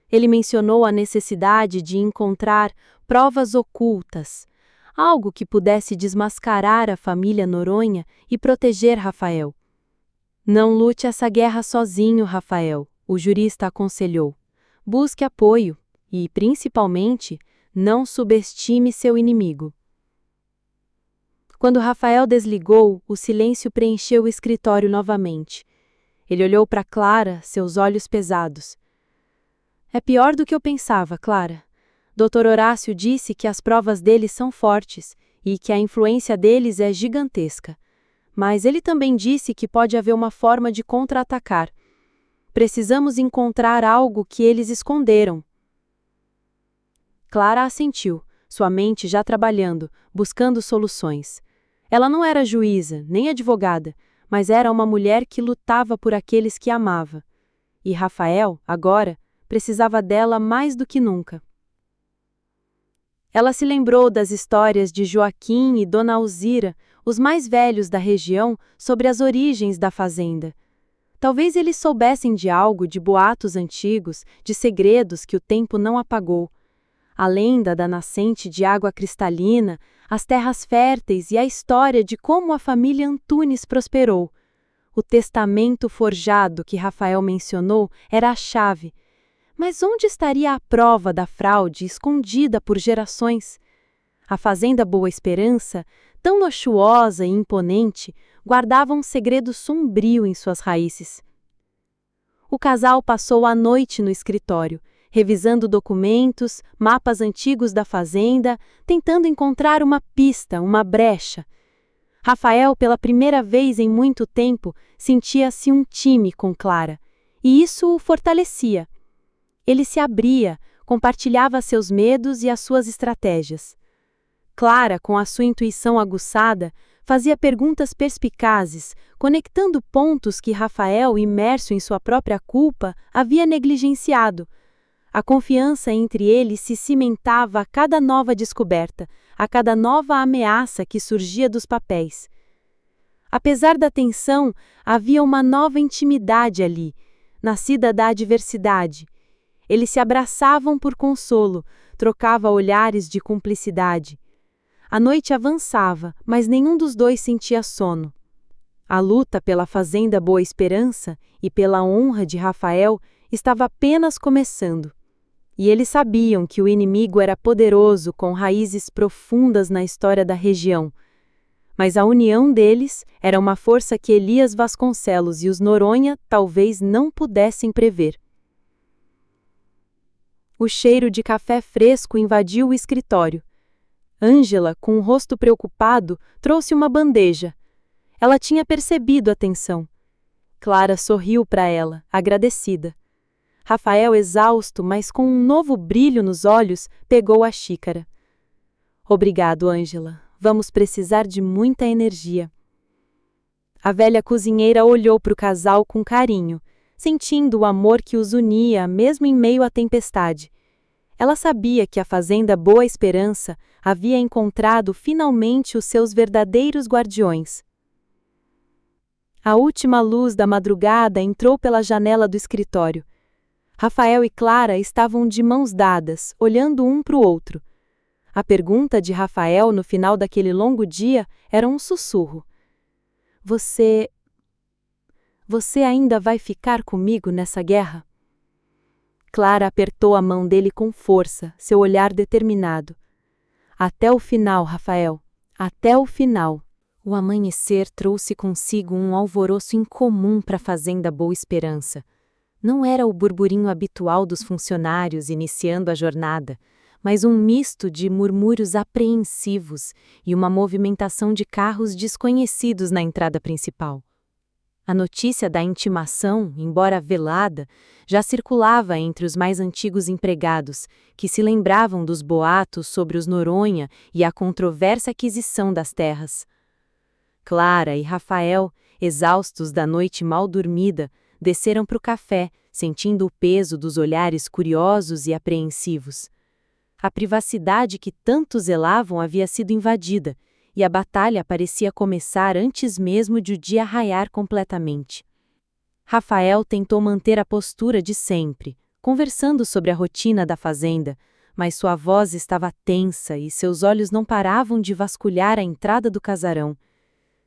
Ele mencionou a necessidade de encontrar provas ocultas, algo que pudesse desmascarar a família Noronha e proteger Rafael. Não lute essa guerra sozinho, Rafael, o jurista aconselhou. Busque apoio e, principalmente, não subestime seu inimigo. Quando Rafael desligou, o silêncio preencheu o escritório novamente. Ele olhou para Clara, seus olhos pesados. É pior do que eu pensava, Clara. Dr. Horácio disse que as provas deles são fortes e que a influência deles é gigantesca. Mas ele também disse que pode haver uma forma de contra-atacar. Precisamos encontrar algo que eles esconderam. Clara assentiu, sua mente já trabalhando, buscando soluções. Ela não era juíza, nem advogada, mas era uma mulher que lutava por aqueles que amava. E Rafael, agora, precisava dela mais do que nunca. Ela se lembrou das histórias de Joaquim e Dona Alzira, os mais velhos da região, sobre as origens da fazenda. Talvez eles soubessem de algo, de boatos antigos, de segredos que o tempo não apagou. A lenda da nascente de água cristalina, as terras férteis e a história de como a família Antunes prosperou. O testamento forjado que Rafael mencionou era a chave. Mas onde estaria a prova da fraude escondida por gerações? A fazenda Boa Esperança, tão luxuosa e imponente, guardava um segredo sombrio em suas raízes. O casal passou a noite no escritório, revisando documentos, mapas antigos da fazenda, tentando encontrar uma pista, uma brecha. Rafael, pela primeira vez em muito tempo, sentia-se um time com Clara, e isso o fortalecia. Ele se abria, compartilhava seus medos e as suas estratégias. Clara, com a sua intuição aguçada, fazia perguntas perspicazes, conectando pontos que Rafael, imerso em sua própria culpa, havia negligenciado. A confiança entre eles se cimentava a cada nova descoberta, a cada nova ameaça que surgia dos papéis. Apesar da tensão, havia uma nova intimidade ali, nascida da adversidade. Eles se abraçavam por consolo, trocavam olhares de cumplicidade. A noite avançava, mas nenhum dos dois sentia sono. A luta pela fazenda Boa Esperança e pela honra de Rafael estava apenas começando. E eles sabiam que o inimigo era poderoso, com raízes profundas na história da região. Mas a união deles era uma força que Elias Vasconcelos e os Noronha talvez não pudessem prever. O cheiro de café fresco invadiu o escritório. Ângela, com o rosto preocupado, trouxe uma bandeja. Ela tinha percebido a tensão. Clara sorriu para ela, agradecida. Rafael, exausto, mas com um novo brilho nos olhos, pegou a xícara. Obrigado, Ângela. Vamos precisar de muita energia. A velha cozinheira olhou para o casal com carinho, sentindo o amor que os unia, mesmo em meio à tempestade. Ela sabia que a fazenda Boa Esperança havia encontrado finalmente os seus verdadeiros guardiões. A última luz da madrugada entrou pela janela do escritório. Rafael e Clara estavam de mãos dadas, olhando um para o outro. A pergunta de Rafael no final daquele longo dia era um sussurro. Você ainda vai ficar comigo nessa guerra? Clara apertou a mão dele com força, seu olhar determinado. Até o final, Rafael. Até o final. O amanhecer trouxe consigo um alvoroço incomum para a fazenda Boa Esperança. Não era o burburinho habitual dos funcionários iniciando a jornada, mas um misto de murmúrios apreensivos e uma movimentação de carros desconhecidos na entrada principal. A notícia da intimação, embora velada, já circulava entre os mais antigos empregados, que se lembravam dos boatos sobre os Noronha e a controversa aquisição das terras. Clara e Rafael, exaustos da noite mal dormida, desceram para o café, sentindo o peso dos olhares curiosos e apreensivos. A privacidade que tanto zelavam havia sido invadida, e a batalha parecia começar antes mesmo de o dia raiar completamente. Rafael tentou manter a postura de sempre, conversando sobre a rotina da fazenda, mas sua voz estava tensa e seus olhos não paravam de vasculhar a entrada do casarão.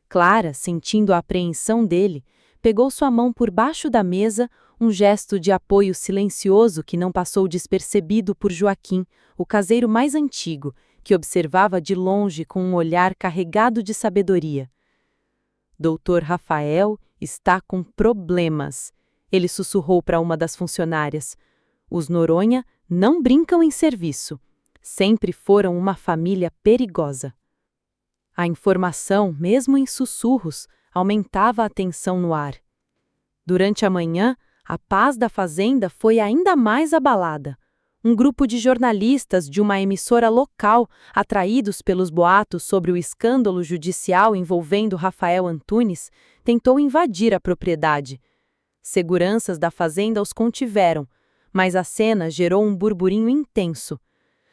Clara, sentindo a apreensão dele, pegou sua mão por baixo da mesa, um gesto de apoio silencioso que não passou despercebido por Joaquim, o caseiro mais antigo, que observava de longe com um olhar carregado de sabedoria. Doutor Rafael está com problemas, ele sussurrou para uma das funcionárias. Os Noronha não brincam em serviço. Sempre foram uma família perigosa. A informação, mesmo em sussurros, aumentava a tensão no ar. Durante a manhã, a paz da fazenda foi ainda mais abalada. Um grupo de jornalistas de uma emissora local, atraídos pelos boatos sobre o escândalo judicial envolvendo Rafael Antunes, tentou invadir a propriedade. Seguranças da fazenda os contiveram, mas a cena gerou um burburinho intenso.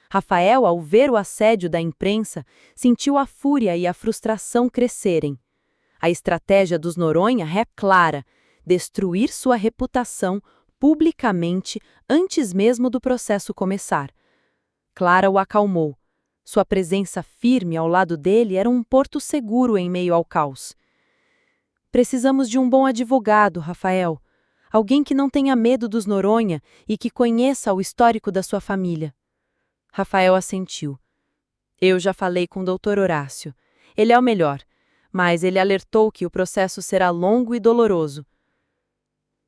Rafael, ao ver o assédio da imprensa, sentiu a fúria e a frustração crescerem. A estratégia dos Noronha é clara: destruir sua reputação publicamente antes mesmo do processo começar. Clara o acalmou. Sua presença firme ao lado dele era um porto seguro em meio ao caos. Precisamos de um bom advogado, Rafael. Alguém que não tenha medo dos Noronha e que conheça o histórico da sua família. Rafael assentiu. Eu já falei com o Dr. Horácio. Ele é o melhor, mas ele alertou que o processo será longo e doloroso.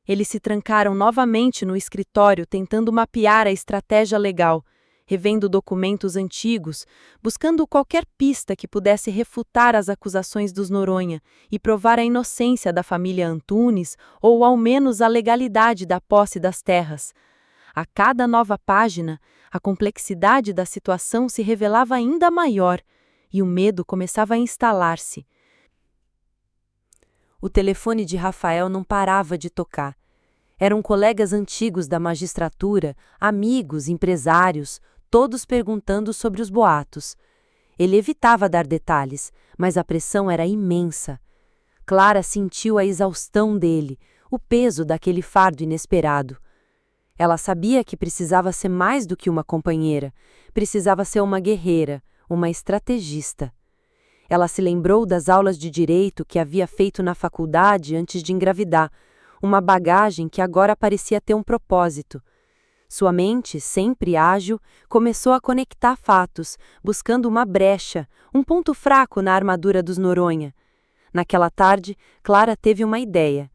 Eles se trancaram novamente no escritório tentando mapear a estratégia legal, revendo documentos antigos, buscando qualquer pista que pudesse refutar as acusações dos Noronha e provar a inocência da família Antunes ou ao menos a legalidade da posse das terras. A cada nova página, a complexidade da situação se revelava ainda maior e o medo começava a instalar-se. O telefone de Rafael não parava de tocar. Eram colegas antigos da magistratura, amigos, empresários, todos perguntando sobre os boatos. Ele evitava dar detalhes, mas a pressão era imensa. Clara sentiu a exaustão dele, o peso daquele fardo inesperado. Ela sabia que precisava ser mais do que uma companheira, precisava ser uma guerreira, uma estrategista. Ela se lembrou das aulas de direito que havia feito na faculdade antes de engravidar, uma bagagem que agora parecia ter um propósito. Sua mente, sempre ágil, começou a conectar fatos, buscando uma brecha, um ponto fraco na armadura dos Noronha. Naquela tarde, Clara teve uma ideia.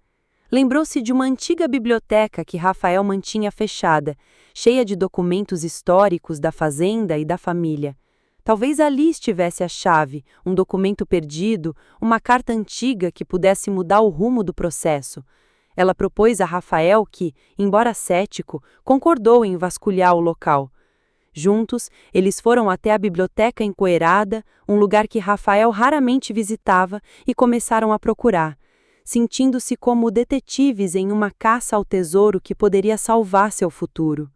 Lembrou-se de uma antiga biblioteca que Rafael mantinha fechada, cheia de documentos históricos da fazenda e da família. Talvez ali estivesse a chave, um documento perdido, uma carta antiga que pudesse mudar o rumo do processo. Ela propôs a Rafael que, embora cético, concordou em vasculhar o local. Juntos, eles foram até a biblioteca empoeirada, um lugar que Rafael raramente visitava, e começaram a procurar, sentindo-se como detetives em uma caça ao tesouro que poderia salvar seu futuro.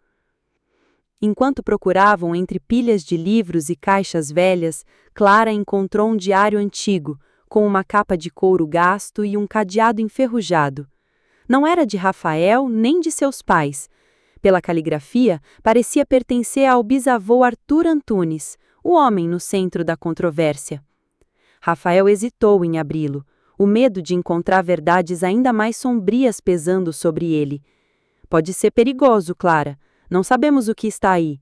Enquanto procuravam entre pilhas de livros e caixas velhas, Clara encontrou um diário antigo, com uma capa de couro gasto e um cadeado enferrujado. Não era de Rafael nem de seus pais. Pela caligrafia, parecia pertencer ao bisavô Arthur Antunes, o homem no centro da controvérsia. Rafael hesitou em abri-lo, o medo de encontrar verdades ainda mais sombrias pesando sobre ele. Pode ser perigoso, Clara. Não sabemos o que está aí.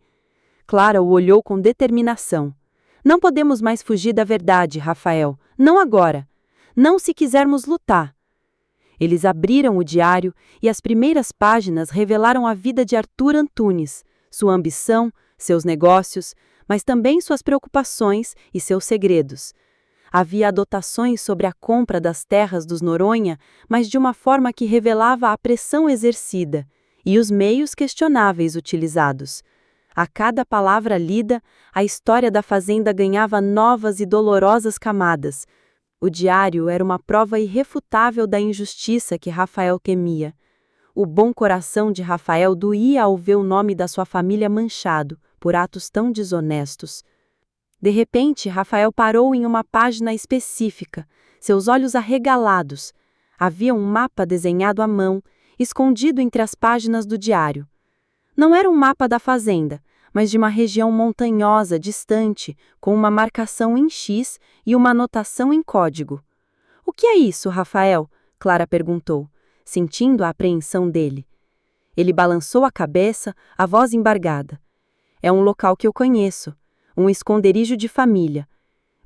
Clara o olhou com determinação. Não podemos mais fugir da verdade, Rafael. Não agora. Não se quisermos lutar. Eles abriram o diário e as primeiras páginas revelaram a vida de Arthur Antunes, sua ambição, seus negócios, mas também suas preocupações e seus segredos. Havia anotações sobre a compra das terras dos Noronha, mas de uma forma que revelava a pressão exercida e os meios questionáveis utilizados. A cada palavra lida, a história da fazenda ganhava novas e dolorosas camadas. O diário era uma prova irrefutável da injustiça que Rafael temia. O bom coração de Rafael doía ao ver o nome da sua família manchado por atos tão desonestos. De repente, Rafael parou em uma página específica, seus olhos arregalados. Havia um mapa desenhado à mão, escondido entre as páginas do diário. Não era um mapa da fazenda, mas de uma região montanhosa distante, com uma marcação em X e uma anotação em código. "O que é isso, Rafael?" Clara perguntou, sentindo a apreensão dele. Ele balançou a cabeça, a voz embargada. "É um local que eu conheço, um esconderijo de família.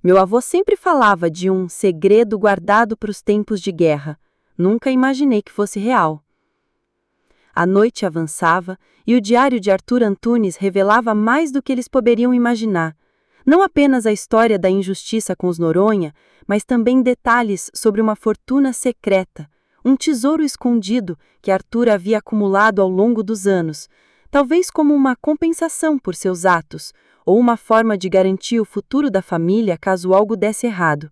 Meu avô sempre falava de um segredo guardado para os tempos de guerra. Nunca imaginei que fosse real." A noite avançava e o diário de Arthur Antunes revelava mais do que eles poderiam imaginar. Não apenas a história da injustiça com os Noronha, mas também detalhes sobre uma fortuna secreta, um tesouro escondido que Arthur havia acumulado ao longo dos anos. talvez como uma compensação por seus atos, ou uma forma de garantir o futuro da família caso algo desse errado.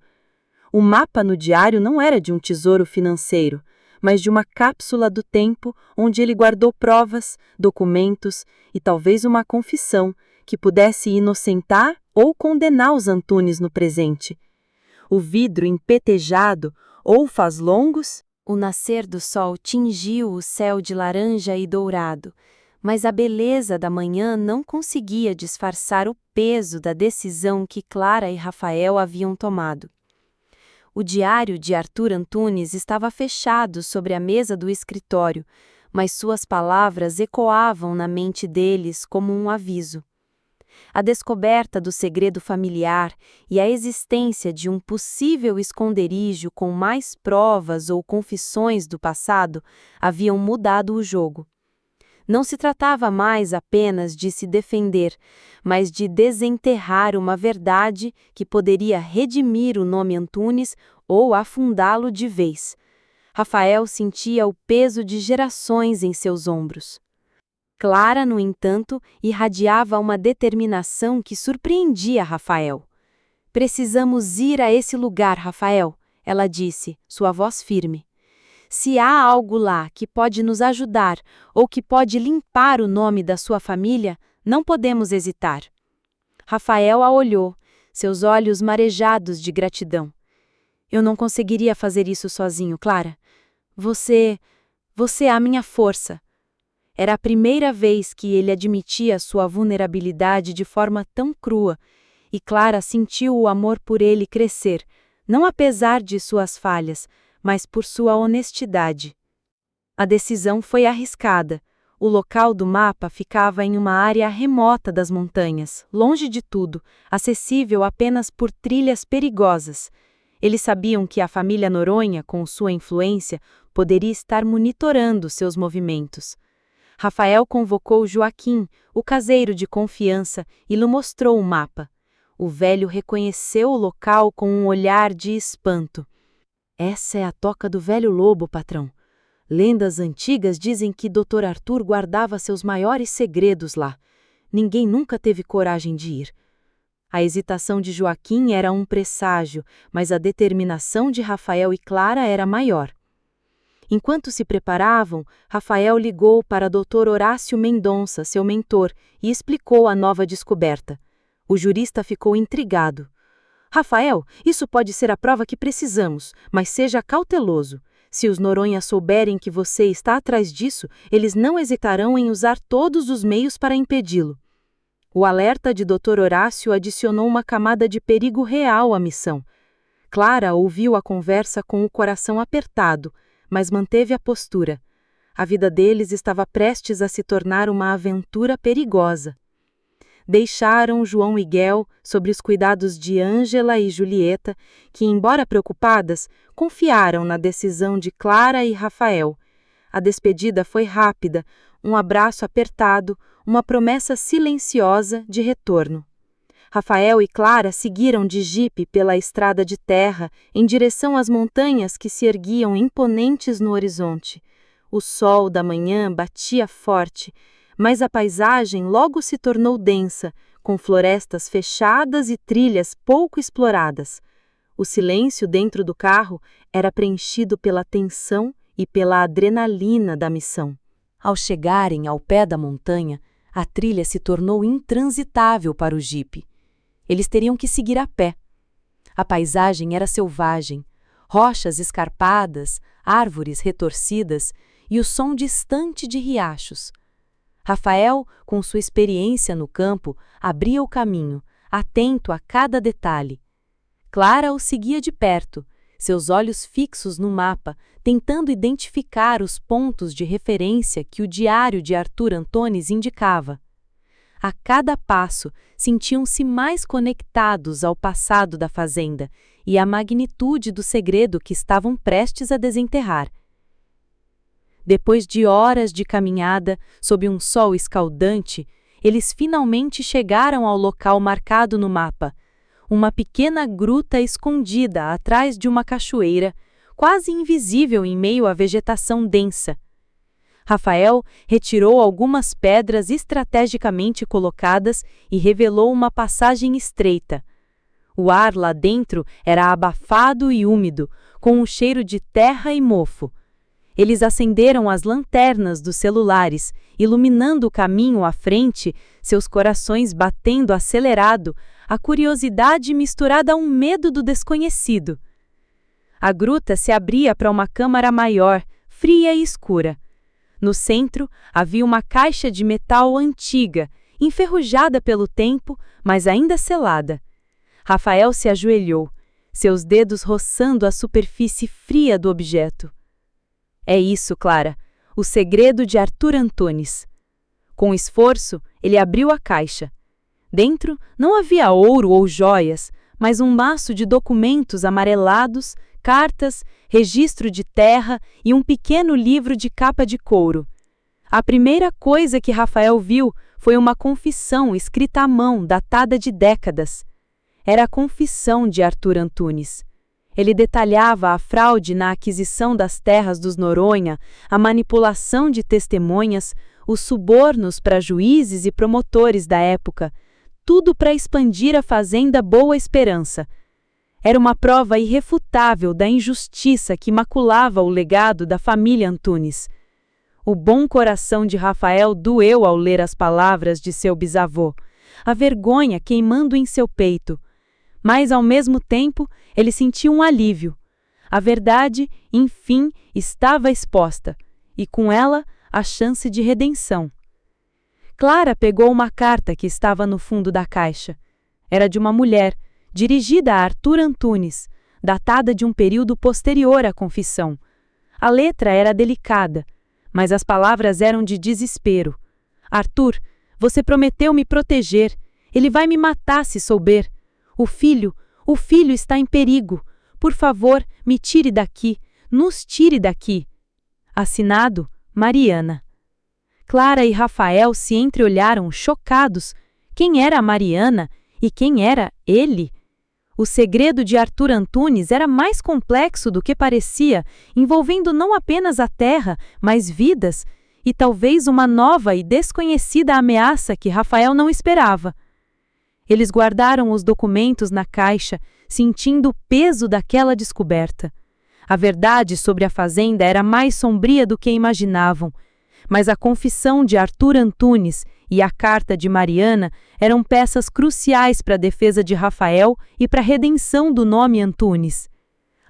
O mapa no diário não era de um tesouro financeiro, mas de uma cápsula do tempo onde ele guardou provas, documentos e talvez uma confissão que pudesse inocentar ou condenar os Antunes no presente. O vidro empetejado ou faz longos. O nascer do sol tingiu o céu de laranja e dourado, mas a beleza da manhã não conseguia disfarçar o peso da decisão que Clara e Rafael haviam tomado. O diário de Arthur Antunes estava fechado sobre a mesa do escritório, mas suas palavras ecoavam na mente deles como um aviso. A descoberta do segredo familiar e a existência de um possível esconderijo com mais provas ou confissões do passado haviam mudado o jogo. Não se tratava mais apenas de se defender, mas de desenterrar uma verdade que poderia redimir o nome Antunes ou afundá-lo de vez. Rafael sentia o peso de gerações em seus ombros. Clara, no entanto, irradiava uma determinação que surpreendia Rafael. "Precisamos ir a esse lugar, Rafael", ela disse, sua voz firme. "Se há algo lá que pode nos ajudar ou que pode limpar o nome da sua família, não podemos hesitar." Rafael a olhou, seus olhos marejados de gratidão. "Eu não conseguiria fazer isso sozinho, Clara. Você é a minha força." Era a primeira vez que ele admitia sua vulnerabilidade de forma tão crua, e Clara sentiu o amor por ele crescer, não apesar de suas falhas, mas por sua honestidade. A decisão foi arriscada. O local do mapa ficava em uma área remota das montanhas, longe de tudo, acessível apenas por trilhas perigosas. Eles sabiam que a família Noronha, com sua influência, poderia estar monitorando seus movimentos. Rafael convocou Joaquim, o caseiro de confiança, e lhe mostrou o mapa. O velho reconheceu o local com um olhar de espanto. "Essa é a toca do velho lobo, patrão. Lendas antigas dizem que Dr. Arthur guardava seus maiores segredos lá. Ninguém nunca teve coragem de ir." A hesitação de Joaquim era um presságio, mas a determinação de Rafael e Clara era maior. Enquanto se preparavam, Rafael ligou para Dr. Horácio Mendonça, seu mentor, e explicou a nova descoberta. O jurista ficou intrigado. "Rafael, isso pode ser a prova que precisamos, mas seja cauteloso. Se os Noronha souberem que você está atrás disso, eles não hesitarão em usar todos os meios para impedi-lo." O alerta de Dr. Horácio adicionou uma camada de perigo real à missão. Clara ouviu a conversa com o coração apertado, mas manteve a postura. A vida deles estava prestes a se tornar uma aventura perigosa. Deixaram João e Guel sob os cuidados de Ângela e Julieta, que, embora preocupadas, confiaram na decisão de Clara e Rafael. A despedida foi rápida, um abraço apertado, uma promessa silenciosa de retorno. Rafael e Clara seguiram de jipe pela estrada de terra em direção às montanhas que se erguiam imponentes no horizonte. O sol da manhã batia forte, mas a paisagem logo se tornou densa, com florestas fechadas e trilhas pouco exploradas. O silêncio dentro do carro era preenchido pela tensão e pela adrenalina da missão. Ao chegarem ao pé da montanha, a trilha se tornou intransitável para o jipe. Eles teriam que seguir a pé. A paisagem era selvagem, rochas escarpadas, árvores retorcidas e o som distante de riachos. Rafael, com sua experiência no campo, abria o caminho, atento a cada detalhe. Clara o seguia de perto, seus olhos fixos no mapa, tentando identificar os pontos de referência que o diário de Arthur Antunes indicava. A cada passo, sentiam-se mais conectados ao passado da fazenda e à magnitude do segredo que estavam prestes a desenterrar. Depois de horas de caminhada, sob um sol escaldante, eles finalmente chegaram ao local marcado no mapa, uma pequena gruta escondida atrás de uma cachoeira, quase invisível em meio à vegetação densa. Rafael retirou algumas pedras estrategicamente colocadas e revelou uma passagem estreita. O ar lá dentro era abafado e úmido, com um cheiro de terra e mofo. Eles acenderam as lanternas dos celulares, iluminando o caminho à frente, seus corações batendo acelerado, a curiosidade misturada a um medo do desconhecido. A gruta se abria para uma câmara maior, fria e escura. No centro, havia uma caixa de metal antiga, enferrujada pelo tempo, mas ainda selada. Rafael se ajoelhou, seus dedos roçando a superfície fria do objeto. É isso, Clara, o segredo de Arthur Antunes. Com esforço, ele abriu a caixa. Dentro não havia ouro ou joias, mas um maço de documentos amarelados, cartas, registro de terra e um pequeno livro de capa de couro. A primeira coisa que Rafael viu foi uma confissão escrita à mão, datada de décadas. Era a confissão de Arthur Antunes. Ele detalhava a fraude na aquisição das terras dos Noronha, a manipulação de testemunhas, os subornos para juízes e promotores da época, tudo para expandir a fazenda Boa Esperança. Era uma prova irrefutável da injustiça que maculava o legado da família Antunes. O bom coração de Rafael doeu ao ler as palavras de seu bisavô, a vergonha queimando em seu peito. Mas, ao mesmo tempo, ele sentiu um alívio. A verdade, enfim, estava exposta, e com ela, a chance de redenção. Clara pegou uma carta que estava no fundo da caixa. Era de uma mulher, dirigida a Arthur Antunes, datada de um período posterior à confissão. A letra era delicada, mas as palavras eram de desespero. Arthur, você prometeu me proteger. Ele vai me matar se souber. O filho está em perigo. Por favor, me tire daqui. Nos tire daqui. Assinado, Mariana. Clara e Rafael se entreolharam chocados. Quem era a Mariana e quem era ele? O segredo de Arthur Antunes era mais complexo do que parecia, envolvendo não apenas a terra, mas vidas, e talvez uma nova e desconhecida ameaça que Rafael não esperava. Eles guardaram os documentos na caixa, sentindo o peso daquela descoberta. A verdade sobre a fazenda era mais sombria do que imaginavam, mas a confissão de Arthur Antunes e a carta de Mariana eram peças cruciais para a defesa de Rafael e para a redenção do nome Antunes.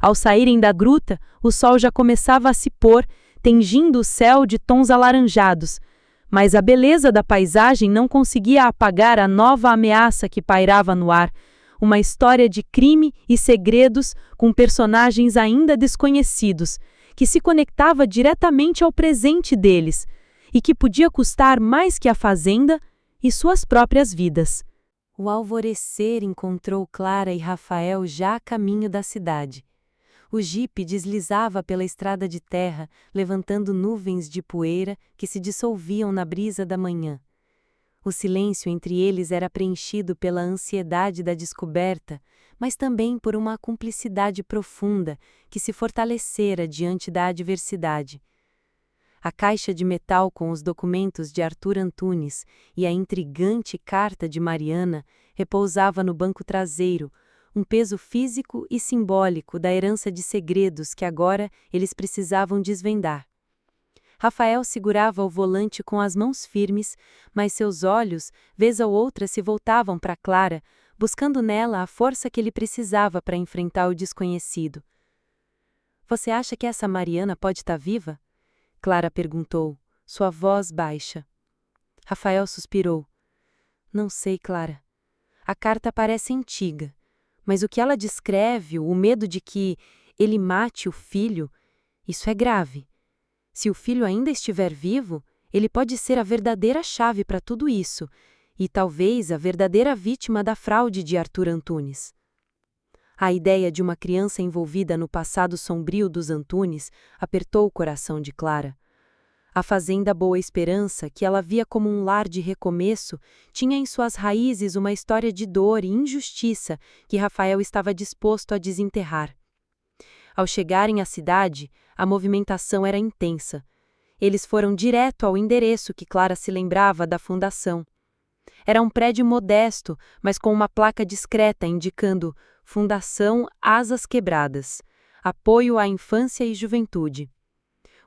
Ao saírem da gruta, o sol já começava a se pôr, tingindo o céu de tons alaranjados, mas a beleza da paisagem não conseguia apagar a nova ameaça que pairava no ar, uma história de crime e segredos com personagens ainda desconhecidos, que se conectava diretamente ao presente deles e que podia custar mais que a fazenda e suas próprias vidas. O alvorecer encontrou Clara e Rafael já a caminho da cidade. O jipe deslizava pela estrada de terra, levantando nuvens de poeira que se dissolviam na brisa da manhã. O silêncio entre eles era preenchido pela ansiedade da descoberta, mas também por uma cumplicidade profunda que se fortalecera diante da adversidade. A caixa de metal com os documentos de Arthur Antunes e a intrigante carta de Mariana repousava no banco traseiro, um peso físico e simbólico da herança de segredos que agora eles precisavam desvendar. Rafael segurava o volante com as mãos firmes, mas seus olhos, vez ou outra, se voltavam para Clara, buscando nela a força que ele precisava para enfrentar o desconhecido. Você acha que essa Mariana pode estar viva? Clara perguntou, sua voz baixa. Rafael suspirou. Não sei, Clara. A carta parece antiga. Mas o que ela descreve, o medo de que ele mate o filho, isso é grave. Se o filho ainda estiver vivo, ele pode ser a verdadeira chave para tudo isso, e talvez a verdadeira vítima da fraude de Arthur Antunes. A ideia de uma criança envolvida no passado sombrio dos Antunes apertou o coração de Clara. A fazenda Boa Esperança, que ela via como um lar de recomeço, tinha em suas raízes uma história de dor e injustiça que Rafael estava disposto a desenterrar. Ao chegarem à cidade, a movimentação era intensa. Eles foram direto ao endereço que Clara se lembrava da fundação. Era um prédio modesto, mas com uma placa discreta indicando Fundação Asas Quebradas, apoio à infância e juventude.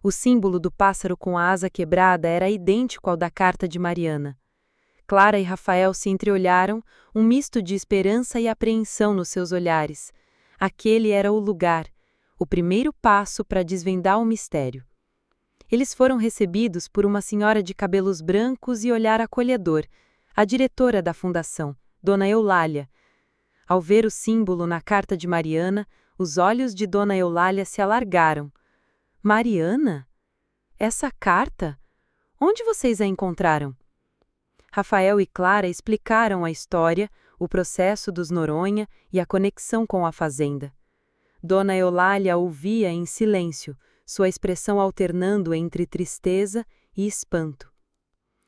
O símbolo do pássaro com a asa quebrada era idêntico ao da carta de Mariana. Clara e Rafael se entreolharam, um misto de esperança e apreensão nos seus olhares. Aquele era o lugar, o primeiro passo para desvendar o mistério. Eles foram recebidos por uma senhora de cabelos brancos e olhar acolhedor, a diretora da fundação, Dona Eulália. Ao ver o símbolo na carta de Mariana, os olhos de Dona Eulália se alargaram. Mariana? Essa carta? Onde vocês a encontraram? Rafael e Clara explicaram a história, o processo dos Noronha e a conexão com a fazenda. Dona Eulália ouvia em silêncio, sua expressão alternando entre tristeza e espanto.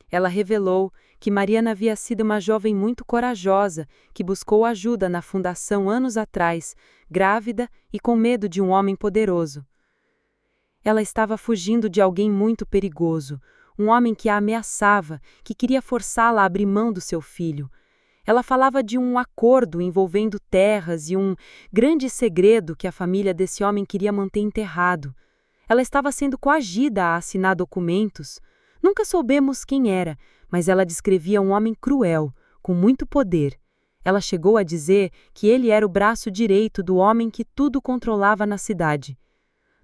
Ela revelou que Mariana havia sido uma jovem muito corajosa que buscou ajuda na fundação anos atrás, grávida e com medo de um homem poderoso. Ela estava fugindo de alguém muito perigoso, um homem que a ameaçava, que queria forçá-la a abrir mão do seu filho. Ela falava de um acordo envolvendo terras e um grande segredo que a família desse homem queria manter enterrado. Ela estava sendo coagida a assinar documentos. Nunca soubemos quem era, mas ela descrevia um homem cruel, com muito poder. Ela chegou a dizer que ele era o braço direito do homem que tudo controlava na cidade.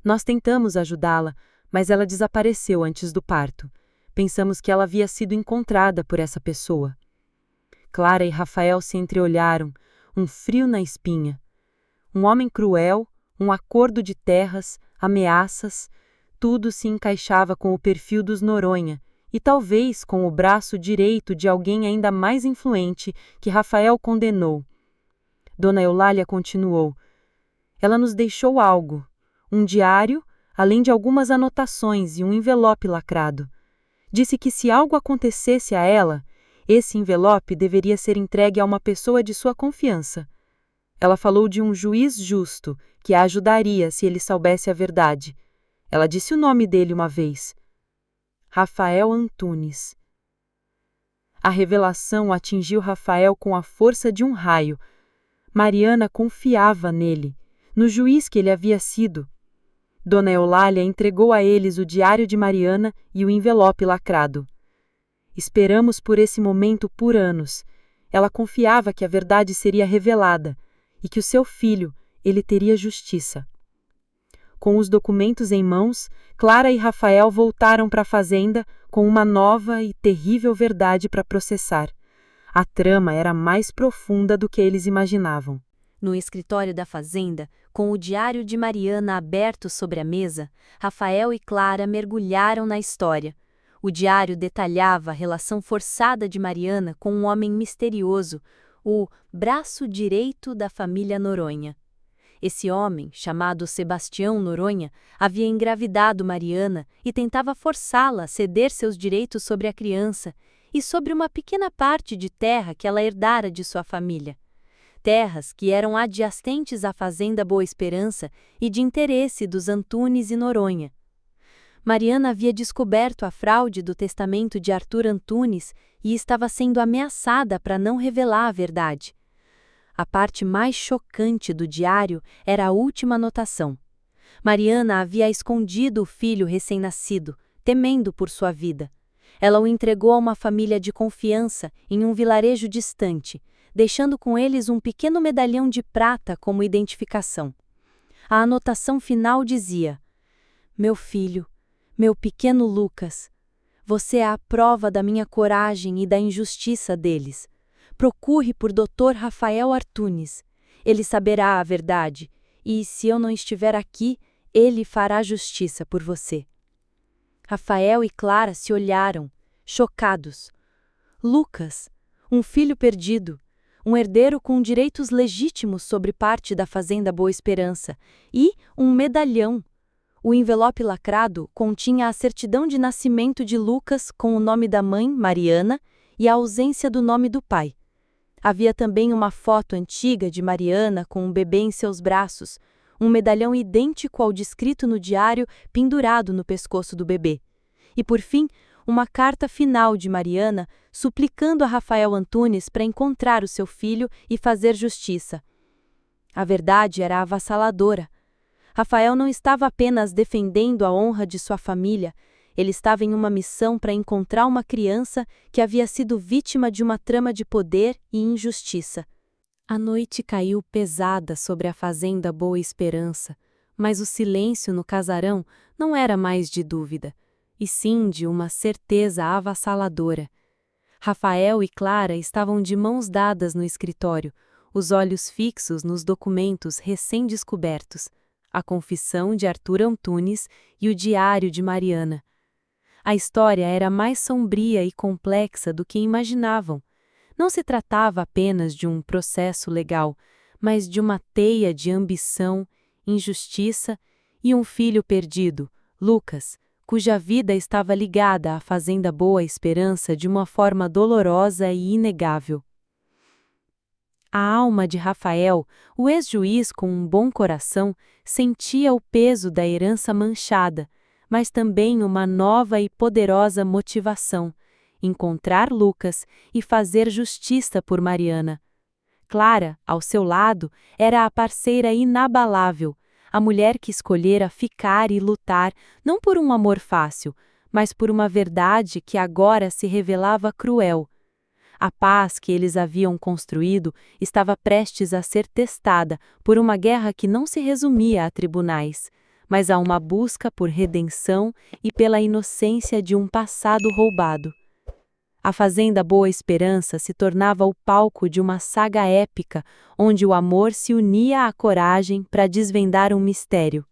Nós tentamos ajudá-la, mas ela desapareceu antes do parto. Pensamos que ela havia sido encontrada por essa pessoa. Clara e Rafael se entreolharam, um frio na espinha. Um homem cruel, um acordo de terras, ameaças, tudo se encaixava com o perfil dos Noronha e talvez com o braço direito de alguém ainda mais influente que Rafael condenou. Dona Eulália continuou. Ela nos deixou algo, um diário, além de algumas anotações e um envelope lacrado. Disse que se algo acontecesse a ela, esse envelope deveria ser entregue a uma pessoa de sua confiança. Ela falou de um juiz justo que a ajudaria se ele soubesse a verdade. Ela disse o nome dele uma vez. Rafael Antunes. A revelação atingiu Rafael com a força de um raio. Mariana confiava nele, no juiz que ele havia sido. Dona Eulália entregou a eles o diário de Mariana e o envelope lacrado. Esperamos por esse momento por anos. Ela confiava que a verdade seria revelada e que o seu filho, ele teria justiça. Com os documentos em mãos, Clara e Rafael voltaram para a fazenda com uma nova e terrível verdade para processar. A trama era mais profunda do que eles imaginavam. No escritório da fazenda, com o diário de Mariana aberto sobre a mesa, Rafael e Clara mergulharam na história. O diário detalhava a relação forçada de Mariana com um homem misterioso, o braço direito da família Noronha. Esse homem, chamado Sebastião Noronha, havia engravidado Mariana e tentava forçá-la a ceder seus direitos sobre a criança e sobre uma pequena parte de terra que ela herdara de sua família. Terras que eram adjacentes à fazenda Boa Esperança e de interesse dos Antunes e Noronha. Mariana havia descoberto a fraude do testamento de Arthur Antunes e estava sendo ameaçada para não revelar a verdade. A parte mais chocante do diário era a última anotação. Mariana havia escondido o filho recém-nascido, temendo por sua vida. Ela o entregou a uma família de confiança em um vilarejo distante, deixando com eles um pequeno medalhão de prata como identificação. A anotação final dizia: Meu filho, meu pequeno Lucas, você é a prova da minha coragem e da injustiça deles. Procure por Dr. Rafael Antunes. Ele saberá a verdade, e, se eu não estiver aqui, ele fará justiça por você. Rafael e Clara se olharam, chocados. Lucas, um filho perdido, um herdeiro com direitos legítimos sobre parte da fazenda Boa Esperança e um medalhão. O envelope lacrado continha a certidão de nascimento de Lucas com o nome da mãe, Mariana, e a ausência do nome do pai. Havia também uma foto antiga de Mariana com um bebê em seus braços, um medalhão idêntico ao descrito no diário pendurado no pescoço do bebê. E, por fim, uma carta final de Mariana suplicando a Rafael Antunes para encontrar o seu filho e fazer justiça. A verdade era avassaladora. Rafael não estava apenas defendendo a honra de sua família, ele estava em uma missão para encontrar uma criança que havia sido vítima de uma trama de poder e injustiça. A noite caiu pesada sobre a fazenda Boa Esperança, mas o silêncio no casarão não era mais de dúvida, e sim de uma certeza avassaladora. Rafael e Clara estavam de mãos dadas no escritório, os olhos fixos nos documentos recém-descobertos, a confissão de Arthur Antunes e o diário de Mariana. A história era mais sombria e complexa do que imaginavam. Não se tratava apenas de um processo legal, mas de uma teia de ambição, injustiça e um filho perdido, Lucas, cuja vida estava ligada à fazenda Boa Esperança de uma forma dolorosa e inegável. A alma de Rafael, o ex-juiz com um bom coração, sentia o peso da herança manchada, mas também uma nova e poderosa motivação: encontrar Lucas e fazer justiça por Mariana. Clara, ao seu lado, era a parceira inabalável, a mulher que escolhera ficar e lutar não por um amor fácil, mas por uma verdade que agora se revelava cruel. A paz que eles haviam construído estava prestes a ser testada por uma guerra que não se resumia a tribunais, mas a uma busca por redenção e pela inocência de um passado roubado. A Fazenda Boa Esperança se tornava o palco de uma saga épica, onde o amor se unia à coragem para desvendar um mistério.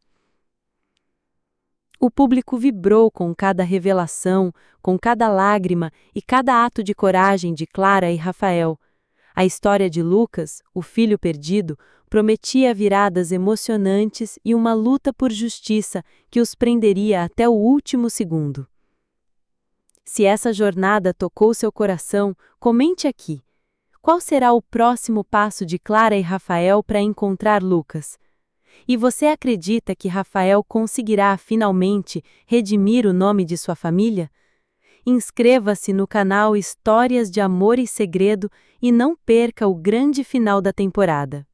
O público vibrou com cada revelação, com cada lágrima e cada ato de coragem de Clara e Rafael. A história de Lucas, o filho perdido, prometia viradas emocionantes e uma luta por justiça que os prenderia até o último segundo. Se essa jornada tocou seu coração, comente aqui. Qual será o próximo passo de Clara e Rafael para encontrar Lucas? E você acredita que Rafael conseguirá finalmente redimir o nome de sua família? Inscreva-se no canal Histórias de Amor e Segredo e não perca o grande final da temporada.